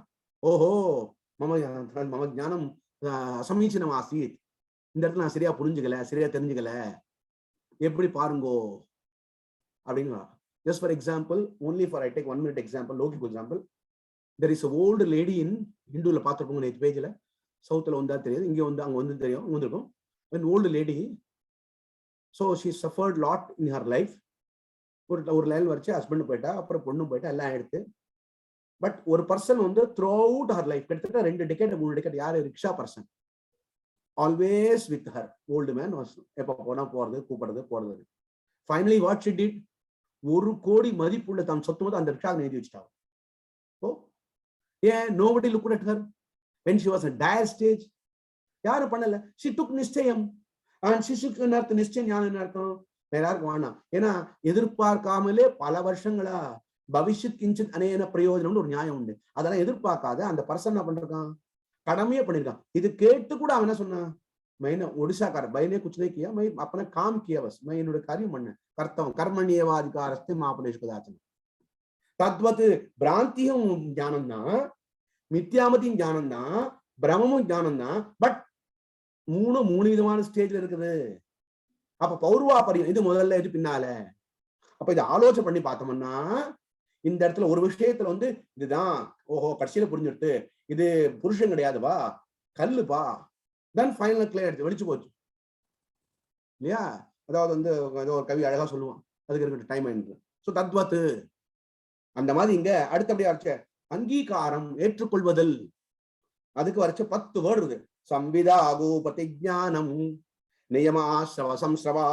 ஓஹோ மம ஞானம் சமீச்சனம் ஆசீத், இந்த இடத்துல நான் சரியா புரிஞ்சுக்கல, சரியா தெரிஞ்சுக்கல, எப்படி பாருங்கோ அப்படின்னு. Just for example, only for I take 1 minute example, logic example. There is old lady in ஹிந்துல பார்த்துருப்போங்க, நேற்று பேஜ்ல சவுத்துல வந்தா தெரியாது, இங்க வந்து அங்க வந்து தெரியும், வந்திருக்கும். an old lady, so she suffered lot in her life. ஒரு லைன் வரைச்சு ஹஸ்பண்ட் போயிட்டா, அப்புறம் பொண்ணு போயிட்டா, எல்லாம் எடுத்து. பட் ஒரு பர்சன் வந்து த்ரூ அவுட் ஹர் லைஃப், கிட்டத்தட்ட 2 decade 3 decade, யாரு, rickshaw person, always with her. Old man எப்ப போனா போறது, கூப்பிடுறது போறது. ஃபைனலி வாட் ஷி டிட், 1 கோடி மதிப்புள்ள தான் சொத்து வந்து அந்த ரிக்ஷாவை எழுதி வச்சுட்டாங்க. ஓ ஏன் nobody looked at her when she was in dire stage? யாரும் பண்ணல. she took நிச்சயம். and she took நிச்சயம். ஞானம் என்ன அர்த்தம், வேற யாருக்கும் வேணாம். ஏன்னா எதிர்பார்க்காமலே பல வருஷங்களா பவிஷ்யத் கிஞ்சித் அனேன பிரயோஜனம்னு ஒரு நியாயம் உண்டு. அதெல்லாம் எதிர்பார்க்காத அந்த பர்சன் என்ன பண்ணிருக்கான், கடமையே பண்ணிருக்கான். இது கேட்டு கூட அவன் என்ன சொன்னான், மைன ஒடிசாக்கார பைனே குச்சனே கியா, மை அப்பன காம் கியா, பஸ் மை என்னோட காரியம் பண்ண கர்த்தவம் கர்மண்யேவாதிகாரஸ்தே மாபலேஷ் கதாச்சன. தத்வத் பிராந்தியும் ஞானம் தான், மித்யாமதியும் ஞானம் தான், பிரமமும் ஞானம் தான். பட் மூணு விதமான ஸ்டேஜ்ல இருக்குது. அப்ப பௌர்வா பரியம் இது முதல்ல, இது பின்னால. அப்ப இதை ஆலோசனை பண்ணி பார்த்தோம்னா இந்த இடத்துல ஒரு விஷயத்துல வந்து இதுதான், ஓஹோ கடைசியில புரிஞ்சுட்டு இது புருஷன் கிடையாதுவா, கல்லுப்பா, தென் ஃபைனல் கிளியர் எடுத்து வெளிச்சு போச்சு இல்லையா. அதாவது வந்து ஏதோ ஒரு கவி அழகா சொல்லுவான், அதுக்கு இருக்க டைம் ஆயிடுது. ஸோ தத்வத்து அந்த மாதிரி இங்க அடுத்தபடியா வரைச்ச அங்கீகாரம், ஏற்றுக்கொள்வதல், அதுக்கு வரைச்ச 10 வேர்டு இருக்கு. சம்விதாகு பிரதிஜானம் நியமாஸ்ரவ சம்ஸ்ரவா.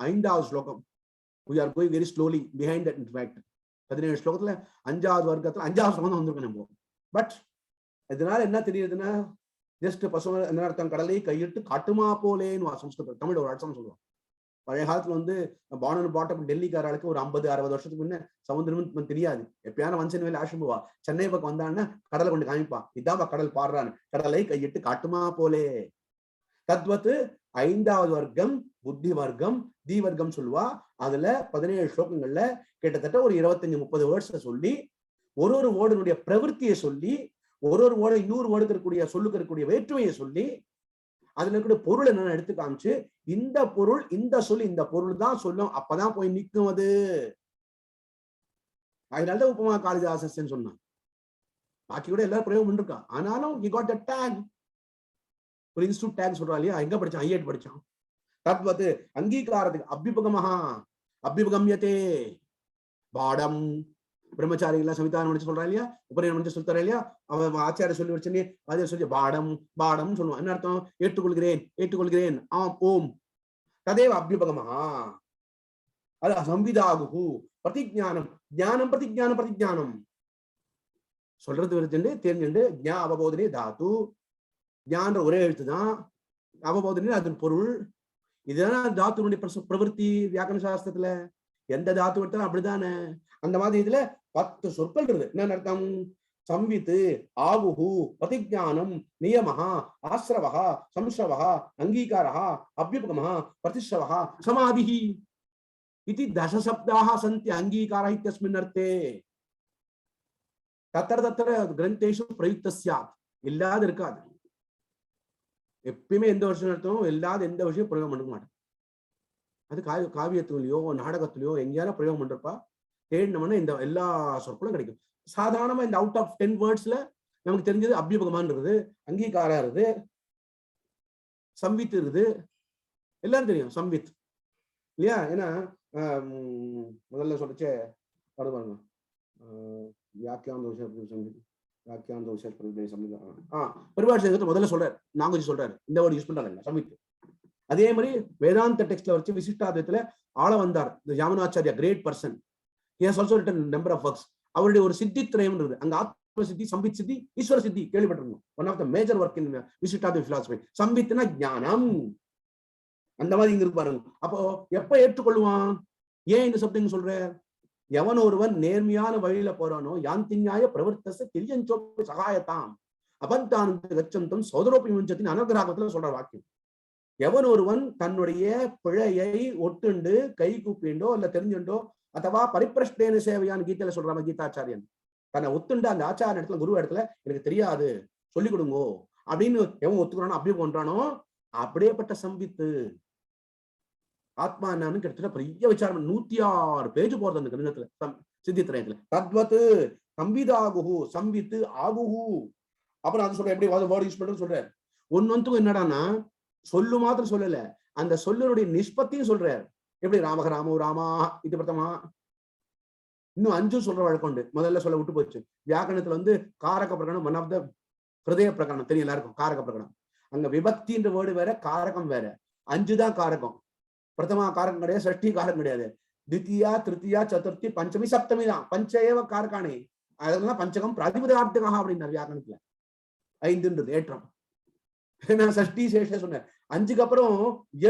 5வது ஸ்லோகம். We are going very slowly behind that. In fact, 17 ஸ்லோகத்துல 5வது வர்க்கத்துல 5வது ஸ்லோகம் தான் வந்திருக்கோம் நம்ம. பட் இதனால என்ன தெரியுதுன்னா, ஜஸ்ட் பசுமை என்ன அர்த்தம், கடலை கையிட்டு காட்டுமா போலேன்னு சம்ஸ்கிருதம், தமிழ் ஒரு அர்த்தம் சொல்லுவோம். பழைய காலத்துல வந்து பானன் பாட்டம் டெல்லிக்காரர்களுக்கு ஒரு 50-60 வருஷத்துக்கு முன்ன சமுதிரம் தெரியாது. எப்பயான வன்சன் வேலை ஆஷம்புவா சென்னை பக்கம் வந்தான்னா கடலை கொண்டு காமிப்பா, இதான் கடல் பாடுறான்னு. கடலை கையிட்டு காட்டுமா போலே. தத்வத்து 5வது வர்க்கம் புத்தி வர்க்கம், தி வர்க்கம் சொல்லுவா. அதுல 17 ஸ்லோகங்கள்ல கிட்டத்தட்ட ஒரு 25-30 வேர்ட்ஸ் சொல்லி, ஒரு வேர்டுடைய பிரவருத்தியை சொல்லி, ஒரு வேர்டு இன்னொரு வேர்டுக்கு இருக்கக்கூடிய சொல்லுக்கு இருக்கக்கூடிய வேற்றுமையை சொல்லி, அதுல இருக்கக்கூடிய பொருள் என்னன்னு எடுத்து காமிச்சு, இந்த பொருள் இந்த சொல் இந்த பொருள் தான் சொல்லும், அப்பதான் போய் நிற்கும் அது. அதனாலதான் உபமா காளிதாசன் சொன்னான். பாக்கி கூட எல்லாரும் பிரயோகம் பண்ணிருக்கான். ஆனாலும் he got the tag. ஒரு இன்ஸ்டியூட் டேக் சொல்றா இல்லையா, எங்க படிச்சான், ஐஐடி படிச்சான். தத்வத் அங்கீகாரத்துக்கு அபியுபகமஹா அபியுபகம்யதே பாடம். பிரம்மச்சாரிகளா சமிதானம் முடிச்சு சொல்றா இல்லையா, உபநயனம் முடிச்சு சொல்றாரு இல்லையா, அவன் ஆச்சாரிய சொல்லி வச்சுன்னு வாத்தியார் சொல்லி பாடம் பாடம் சொல்லுவான். என்ன அர்த்தம், ஏற்றுக்கொள்கிறேன் ஏற்றுக்கொள்கிறேன், ஆம் ஓம். ததேவ அபியுபகமஹா. அது சம்விதாகு பிரதிஜானம், ஞானம் பிரதிஜானம் பிரதிஜானம் சொல்றது வருதுண்டு தெரிஞ்சுண்டு. ஞா அவபோதனே தாத்து, ஞான்ற ஒரே எழுத்து தான், அவபோதனை அதன் பொருள். இதுதான் தாத்துனுடைய பிரவருத்தி. வியாக்கரண சாஸ்திரத்துல எந்த தாத்து எடுத்தாலும் அப்படித்தானே. அந்த மாதிரி இதுல 10 சொற்கள் இருக்கு. என்ன அர்த்தம், சம்வித், ஆவுஹு, பிரதிஜானம், நியமஹா, ஆஸ்ரவஹா, சம்ஸ்ரவஹா, அங்கீகாரஹா, அபியுபகமஹா, பிரதிஸ்ரவஹா, சமாதிஹி இதி 10 சப்தாः சந்தி அங்கீகாரः இत्यस्मिन् अर्थे. தத்திர தத்திர கிரந்தேஷு பிரயுக்த ஸ்யாத். இல்லாத இருக்காது. எப்பயுமே எந்த வருஷம் அர்த்தம் இல்லாத எந்த விஷயம் பிரயோகம் பண்ண மாட்டேன். அது காவியத்திலயோ நாடகத்திலயோ எங்கேயாலும் பிரயோகம் பண்றப்பா தேடினோம்னா இந்த எல்லா சொற்களும் கிடைக்கும். சாதாரணமா இந்த அவுட் ஆஃப் 10 வேர்ட்ஸ்ல நமக்கு தெரிஞ்சது அபியுபகமான் இருக்குது, அங்கீகாரம் இருக்குது, சம்வித் இருக்குது, எல்லாரும் தெரியும் சம்வித் இல்லையா? ஏன்னா முதல்ல சொல்லிச்சே பாருங்க, வியாக்கியான முதல்ல சொல்றாரு, நாங்கஜி சொல்றாரு, இந்த வேர்டு யூஸ் பண்றாங்க சம்வித். அதே மாதிரி வேதாந்த டெக்ஸ்ட்ல வச்சு விசிஷ்டாத்வைத்துல ஆள வந்தார் Yamunacharya, great person. He has also written number of works. அவருடைய ஒரு சித்தி திரயம் இருக்குது, அங்க ஆத்ம சித்தி, சம்பித் சித்தி, ஈஸ்வர சித்தி கேள்விப்பட்டிருக்கோம். One of the major work in Vishishtadvaita philosophy. சம்பித்னா ஞானம், அந்த மாதிரி இங்க இருக்கு பாருங்க. அப்போ எப்ப ஏற்றுக்கொள்வான்? ஏன் இந்த சப்தம் சொல்ற? எவன் ஒருவன் நேர்மையான வழியில போறானோ, யாந்திஞாய பிரவர்த்தச திரியஞ்சோப்பி சகாயத்தாம் அபந்தானந்த கச்சந்தம் சோதரோப்பி முஞ்சத்தின் அனுகிரகத்துல சொல்ற வாக்கியம். எவன் ஒருவன் தன்னுடைய பிழையை ஒட்டுண்டு கை கூப்பிண்டோ இல்ல தெரிஞ்சுண்டோ அத்தவா பரிப்பிரஷ்டேன சேவையான்னு கீதையில சொல்றாம கீதாச்சாரியன், தன்னை ஒத்துண்டு அந்த ஆச்சாரிய இடத்துல, குரு இடத்துல எனக்கு தெரியாது சொல்லிக் கொடுங்கோ அப்படின்னு எவன் ஒத்துக்கிறானோ, அப்படியே பண்றானோ, அப்படியேப்பட்ட சம்பித்து ஆத்மா என்னன்னு கிட்டத்தட்ட பெரிய விசாரம் 106 பேஜ் போறது அந்த கிரந்தத்துல, சித்தித்திரயத்துல. தத்வத்து சம்பிதாகுஹு, சம்பித்து ஆகுஹு. அப்புறம் அது சொல்ற எப்படி வேர்ட் யூஸ் பண்றது சொல்றாரு. ஒன்னொன்றுக்கும் என்னடான்னா சொல்லு மாத்திரம் சொல்லல, அந்த சொல்லுடைய நிஷ்பத்தியும் சொல்றாரு. எப்படி ராமக ராமோ ராமா இது பிரதமா, இன்னும் 5 சொல்ற வழக்கம் உண்டு. முதல்ல சொல்ல விட்டு போச்சு. வியாக்கரணத்துல வந்து காரக பிரகரணம், ஒன் ஆஃப் த ஹிருதய பிரகரணம் தெரியும் எல்லாருக்கும். காரக பிரகரணம் அங்க விபக்தின்ற வேர்டு வேற, காரகம் வேற. 5 தான் காரகம். பிரதமா காரகம் கிடையாது, சஷ்டி காரகம் கிடையாது. தித்தியா, திருத்தியா, சதுர்த்தி, பஞ்சமி, சப்தமி தான் பஞ்சேவ காரகானே. அதெல்லாம் பஞ்சகம் பிரதிபதார்த்தகா அப்படின்னாரு வியாக்கரணத்துல. 5ன்றது ஏற்றம். ஏன்னா சஷ்டி சேஷ சொன்னார். 5க்கு அப்புறம்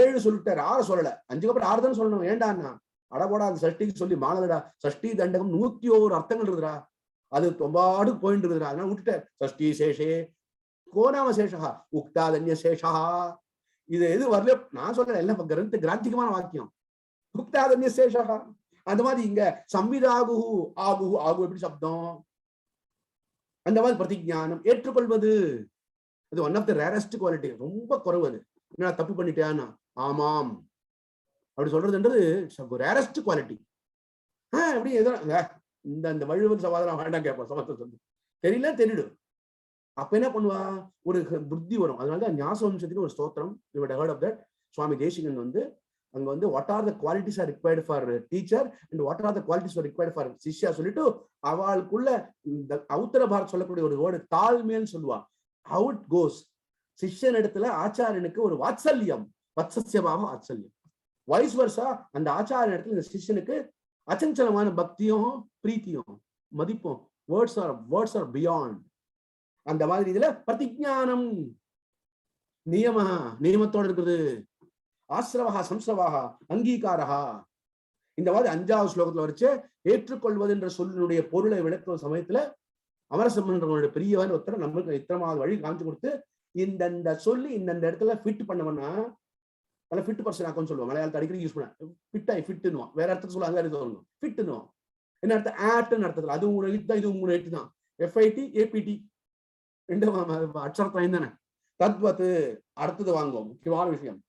7 சொல்லிட்டாரு, 6 சொல்லல. 5க்கு அப்புறம் 6 தான் சொல்லணும். ஏண்டான்னா அடபோடா அந்த சஷ்டிக்கு சொல்லி மாலடா, சஷ்டி தண்டகம் 101 அர்த்தங்கள் இருக்குதுடா, அது தொம்பாடு போயிட்டு இருக்குதுடா, அதனால விட்டுட்டார். சஷ்டி சேஷே கோநாம சேஷா உக்தாதன்ய சேஷா. இது எது வரல நான் சொல்றேன், எல்லாம் கிராந்திகமான வாக்கியம். உக்தாதன்ய சேஷா. அந்த மாதிரி இங்க சம்விதாகு ஆகு, ஆகு எப்படி சப்தம், அந்த மாதிரி பிரதிஜானம் ஏற்றுக்கொள்வது. இது one of the rarest quality. ரொம்ப குறைவு. அது என்ன தப்பு பண்ணிட்டேன்னா ஆமாம் அப்படி சொல்றதுன்றது ரேரஸ்ட் குவாலிட்டி. எப்படி இந்த வள்ளுவர் சவாதம் வேண்டாம் கேட்போம், சமத்துவம் சொல்லி தெரியல தெரியும். அப்ப என்ன பண்ணுவா, ஒரு புத்தி வரும். அதனாலதான் ஞாசவம்சத்துக்கு ஒரு ஸ்தோத்திரம், hurt of that. Swami Desikan வந்து அங்க வந்து what are the qualities R required for teacher and what are the qualities R required for சிஷ்யா சொல்லிட்டு அவளுக்குள்ள இந்த உத்தர பாரத் சொல்லக்கூடிய ஒரு வேர்டு தாழ்மைன்னு சொல்லுவா. How it goes, சிஷ்யன் இடத்துல ஆச்சாரியனுக்கு ஒரு வாத்சல்யம், வத்சஸ்யபாவம் வாத்சல்யம். வைஸ் வர்சா அந்த ஆச்சாரிய இடத்துல இந்த சிஷ்யனுக்கு அச்சஞ்சலமான பக்தியும் பிரீத்தியும் மதிப்பும். Words R beyond. அந்த மாதிரி இதுல பிரதிஜானம், நியமத்தோட இருக்குது. ஆசிரவஹா சம்ஸ்ரவாஹா அங்கீகாரஹா. இந்த மாதிரி 5வது ஸ்லோகத்துல வரைச்சு ஏற்றுக்கொள்வது என்ற சொல்லினுடைய பொருளை விளக்கும் சமயத்துல அமரசம்பந்தனுடைய பெரியவன் ஒருத்தர் நம்மளுக்கு இத்தனாவது வழி காமிச்சு கொடுத்து, இந்த சொல்லி இந்த இடத்துல ஃபிட் பண்ணவனா ஃபிட் பர்சன் ஆக்கும்னு சொல்லுவாங்க. மலையாளத்தை அடிக்கடி யூஸ் பண்ண ஃபிட்டுன்னுவான். வேற இடத்துல சொல்லுவாங்க, வேற சொல்லணும் ஃபிட்டுன்னுவான். என்ன அர்த்தம்? ஆப்ட்னு அர்த்தத்துல. அது 3 எழுத்து தான், இது 3 எழுத்து தான். FIT APT 2 அட்சரத்தான் தானே. தத்வத்து அடுத்தது வாங்குவோம், முக்கியமான விஷயம்.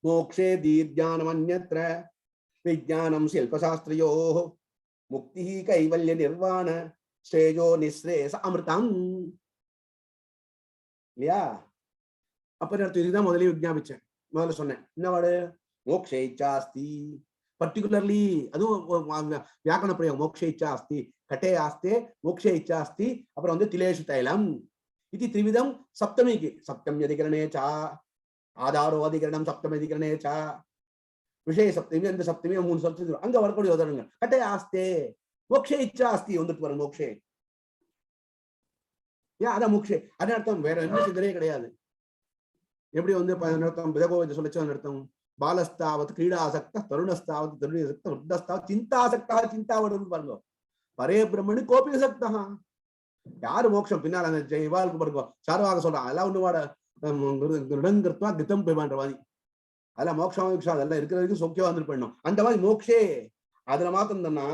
மோக்ஷே தீர்ஜானம் அந்யத்ர விஜானம் சில்பசாஸ்திரியோ முக்தி கைவல்ய நிர்வாண ஸ்ரேஜோ நிஸ்ரேச அமிர்தம். இல்லையா? அப்ப இதுதான் முதலே விஜாபிச்சேன், முதல்ல சொன்னேன். என்ன வாடு? மோக்ஷே இச்சாஸ்தி. பர்டிகுலர்லி அதுவும் வியாக்கரண பிரயோகம். மோக்ஷே இச்சாஸ்தி, கட்டே ஆஸ்தே மோக்ஷே இச்சாஸ்தி. அப்புறம் வந்து திலேஷு தைலம் இது திரிவிதம் சப்தமிக்கு. சப்தம் அதிகரணே சா ஆதாரோ அதிகரணம், சப்தம் அதிகரணே சா விஷய சப்தமி. அந்த சப்தமி 3 சப்தம் அங்க வரக்கூடிய உதாரணங்கள். கட்டே ஆஸ்தே மோக்ஷே இச்சாஸ்தி வந்துட்டு வரும். மோக்ஷே அதான் மோக்ஷே. அதன் அர்த்தம் வேற என்ன சிந்தனையே கிடையாது. எப்படி வந்து அர்த்தம் சொல்லிச்சு அந்த அர்த்தம். பாலஸ்தாவது கிரீடாசக்த, தருணஸ்தாவது தருணாசக்த, விருத்தஸ்தாவது சிந்தாசக்தா. சிந்தா வருது பாருங்க. பரே பிரம்மணி கோபி சக்தா. யாரு மோட்சம் பின்னால் அந்த இவாளுக்கு பாருங்க. சார்வாக சொல்றான் அதெல்லாம் ஒண்ணுவாட இடங்கர்த்தா கித்தம் பெய்மான்ற மாதிரி. அதெல்லாம் மோட்சம் அதெல்லாம் இருக்கிற வரைக்கும் சோக்கியவா வந்துட்டு போயிடணும். அந்த மாதிரி மோக்ஷே அதுல மாத்திரம் தானா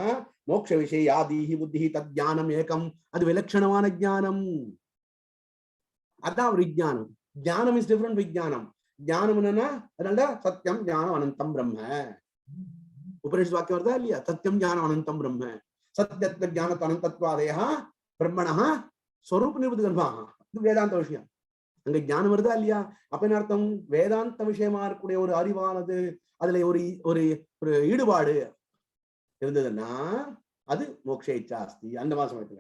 மோட்ச விஷய யாதீஹி புத்தி தத் ஞானம் ஏகம். அது விலட்சணமான ஞானம். அதான் விஜானம். ஞானம் இஸ் டிஃபரண்ட் விஜானம். ஞானம் என்னன்னா அதனால சத்தியம் ஞானம் அனந்தம் பிரம்ம. உபனிஷத் வாக்கியம் வருதா இல்லையா? சத்தியம் ஞானம் அனந்தம் பிரம்ம. சத்தியத்வ ஞானத் அனந்தத்வாதேஹ பிரம்மணஹ ஸ்வரூப நிவர்த்தி கர்மா இது வேதாந்த விஷயம். அங்க ஞானம் வருதா இல்லையா? அப்ப என்ன அர்த்தம்? வேதாந்த விஷயமா இருக்கக்கூடிய ஒரு அறிவானது அதுல ஒரு ஒரு ஒரு ஈடுபாடு இருந்ததுன்னா அது மோக்ஷ இச்சா அஸ்தி அந்த மாதிரி.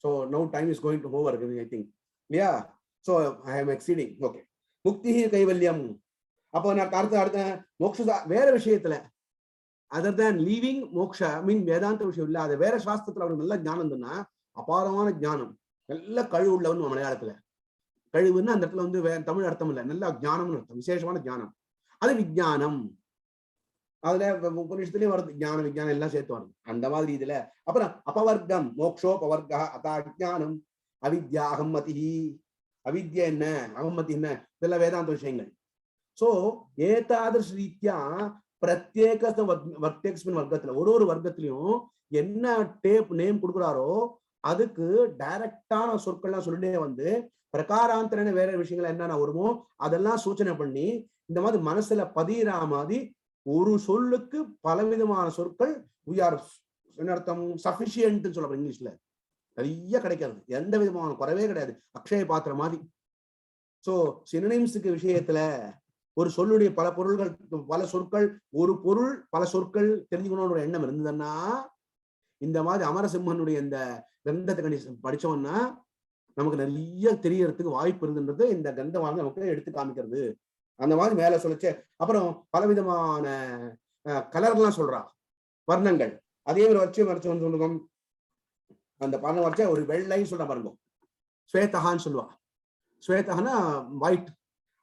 So now time is going to over, I think. இல்லையா? So I am exceeding. Okay. முக்தி கைவல்யம். அப்போ நான் அடுத்த மோக்ஷ வேற விஷயத்துல அதர் தேன் லீவிங் மோக்ஷ மீன் வேதாந்த விஷயம் இல்ல, அது வேற சாஸ்திரத்துல அவனுக்கு நல்ல ஞானம் இருந்ததுன்னா அபாரமான ஞானம், நல்ல கழிவு உள்ளவன் மலையாளத்துல. கழிவுன்னு அந்த இடத்துல வந்து தமிழ் அர்த்தம் இல்லை, நல்ல ஞானம்னு அர்த்தம், விசேஷமான ஞானம். அது விஞ்ஞானம். அதுல உபநிஷத்துலயும் வருது ஞானம் விஞ்ஞானம் எல்லாம் சேர்த்து வருது அந்த மாதிரி இதுல. அப்புறம் அபவர்க்கம் மோக்ஷோபவர்க்கா அதா அஜ்ஞானம் அவித்யா அகம்மதி. அவித்யா என்ன, அகம்மதி என்ன, இதெல்லாம் வேதாந்த விஷயங்கள். சோ ஏதாதர்ஷ ரீத்யா பிரத்யேக வர்க்கத்துல ஒரு வர்க்கத்திலையும் என்ன டேப் நேம் கொடுக்குறாரோ அதுக்கு டைரக்டான சொற்கள்லாம் சொல்லிட்டே வந்து பிரகாராந்தரன வேற விஷயங்கள் என்னென்ன வருமோ அதெல்லாம் சூச்சனை பண்ணி இந்த மாதிரி மனசுல பதிரா மாதிரி ஒரு சொல்லுக்கு பலவிதமான சொற்கள் என்ன அர்த்தம் சஃபிஷியன்ட் சொல்ல இங்கிலீஷ்ல நிறைய கிடைக்கிறது, எந்த விதமான குறைவே கிடையாது, அக்ஷய பாத்திரம் மாதிரி. சோ சினோனிம்ஸுக்கு விஷயத்துல ஒரு சொல்லுடைய பல பொருள்கள் பல சொற்கள், ஒரு பொருள் பல சொற்கள் தெரிஞ்சுக்கணும்னு எண்ணம் இருந்ததுன்னா இந்த மாதிரி அமரசிம்மனுடைய இந்த கிரந்தத்தை படிச்சோம்னா நமக்கு நிறைய தெரியறதுக்கு வாய்ப்பு இருந்துன்றது இந்த கிரந்தமாக நமக்கு எடுத்து காமிக்கிறது. அந்த மாதிரி மேல சொல்லிச்சு. அப்புறம் பலவிதமான கலர்லாம் சொல்றா, வர்ணங்கள். அதே மாதிரி வச்சு சொல்லுவோம். அந்த பணம் வச்ச ஒரு வெள்ளைன்னு சொல்ற பாருங்க, ஸ்வேதகான்னு சொல்லுவா. ஸ்வேதகனா ஒயிட்.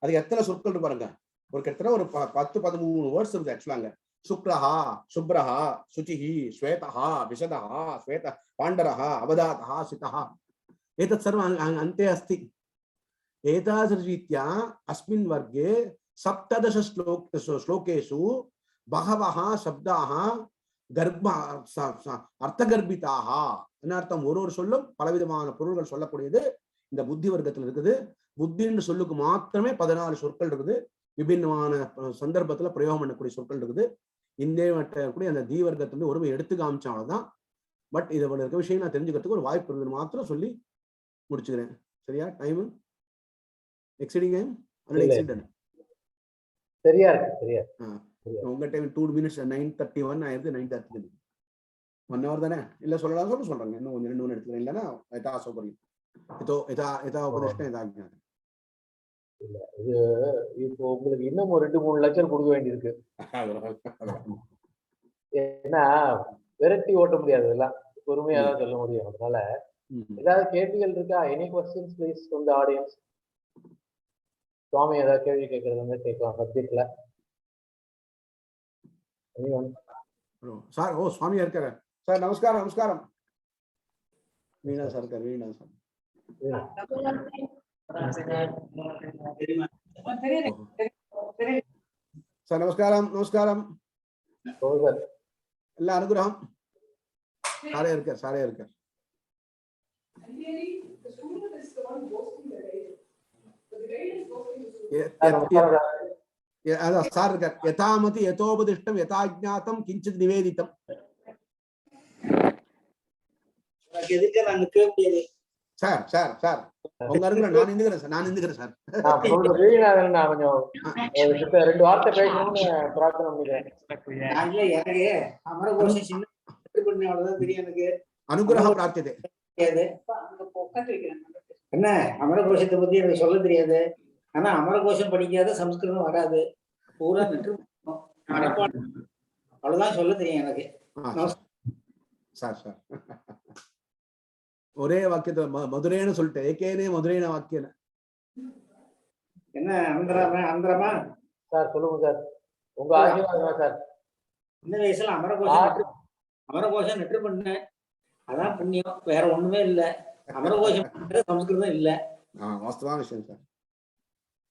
அதுக்கு எத்தனை சொற்கள் பாருங்க, ஒரு கிட்டத்தட்ட ஒரு 10-13 வேர்ட்ஸ் இருக்கு ஆக்சுவலாங்க. சுக்ரஹா, சுப்ரஹா, சுச்சிஹி, ஸ்வேதஹா, விஷதஹா, ஸ்வேத பாண்டரஹா, அவதாதஹா, சிதஹா. एतत् सर्वम् अन्ते अस्ति. एतादृशरीत्या अस्मिन् वर्गे 17 श्लोकेषु बहवः शब्दाः गर्भ अर्थगर्भिताः. अर्थம் ஒரு சொல்லும் பலவிதமான பொருள்கள் சொல்லக்கூடியது இந்த புத்தி வர்க்கத்தில் இருக்குது. புத்தின்னு சொல்லுக்கு மாத்திரமே 14 சொற்கள் இருக்குது. விபின்னமான சந்தர்ப்பத்துல பிரயோகம் பண்ணக்கூடிய சொற்கள் இருக்குது. இந்த கூடிய அந்த தீ வர்க்கத்துல ஒருமை எடுத்து காமிச்ச அவ்வளவுதான். பட் இதை இருக்க விஷயம் நான் தெரிஞ்சுக்கிறதுக்கு ஒரு வாய்ப்பு இருந்தது மாத்திரம் சொல்லி முடிச்சுக்கிறேன். சரியா? டைம் எக்ஸீடிங் சரியா இருக்கு. சரியா உங்க டைம் 2 minutes 9:31 ஆயிடுது. 9:30 1 hour தானே இல்ல சொல்லலாம் சொல்றாங்க. இன்னும் 2 மணி எடுத்துக்கிறேன். இல்லைன்னா எதா சௌகரியம் எதா உபதேசம் எதா ஞானம் இல்ல. இது இப்போ உங்களுக்கு இன்னும் ஒரு 2-3 லட்சம் கொடுக்க வேண்டியிருக்கு. ஏன்னா விரட்டி ஓட்ட முடியாது, எல்லாம் பொறுமையா தான் சொல்ல முடியும். அதனால ஏதாவது கேள்விகள் இருக்கா? Any questions please from the audience. சுவாமி ஏதாவது கேள்வி கேட்கறது வந்து கேட்கலாம் சப்ஜெக்ட்ல. சார் சுவாமி இருக்காரு சார். நமஸ்காரம் நமஸ்காரம். வீணா சார் இருக்காரு. வீணா சார் சார் நமஸ்காரம் நமஸ்காரம். எல்லாம் அனுகிரகம். சாரே இருக்கார் சாரே இருக்கார். சார் இருக்கார். யதாமதி யதோபதிஷ்டம் யதாஜ்ஞாதம் கிஞ்சித் நிவேதிதம். சார் சார் சார் உங்க இருக்கிற நான் நின்னுக்கிறேன் சார். நான் நின்னுக்கிறேன் சார். நான் கொஞ்சம் 2 வார்த்தை பேசணும்னு பிரார்த்தனை பண்ணிக்கிறேன். அனுகிரகம் பிரார்த்தியதே. என்ன அமரகோஷத்தை பத்தி எனக்கு சொல்ல தெரியாது. ஆனா அமரகோஷம் படிக்காத சம்ஸ்கிருதம் வராது. பூரா அவ்வளவுதான் சொல்ல தெரியும் எனக்கு. சார் சார் ஒரே வாக்கியத்தை மதுரைன்னு சொல்லிட்டு ஏகேனே மதுரைன வாக்கியம் என்ன அந்தரமா சார் சொல்லுங்க சார். உங்க ஆசீர்வாதம் சார். இந்த வயசுல அமரகோஷம் நெற்று பண்ணேன். அதான் புண்ணியம், வேற ஒண்ணுமே இல்ல. அமரகோஷம் சம்ஸ்கிருதம் இல்ல. வாஸ்தவான விஷயம் சார்.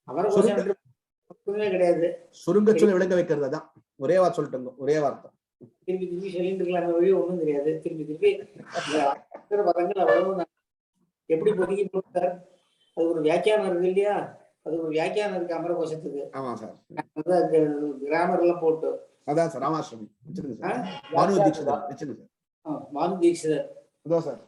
அமரகோஷம் கிடையாது. சுருங்க சொல்ல விளங்க வைக்கிறது. அதான் ஒரே வார்த்தை சொல்லிட்டு ஒரே வார்த்தை திருப்பி திருப்பி சொல்லிட்டு இருக்கலாம். வழி ஒண்ணும் தெரியாது. திருப்பி திருப்பி பதங்கள் அவ்வளவு எப்படி பொதுக்கி போட்டார். அது ஒரு வியாக்கியானம் இருக்கு இல்லையா? அது ஒரு வியாக்கியானம் இருக்கு அமரகோஷத்துக்கு. ஆமா சார். கிராமர் எல்லாம் போட்டு. அதான் சார் ராமாஷ்டமி வச்சிருங்க சார். பானு தீட்சிதர் வச்சிருங்க சார். பானு தீட்சிதர் அதோ சார்.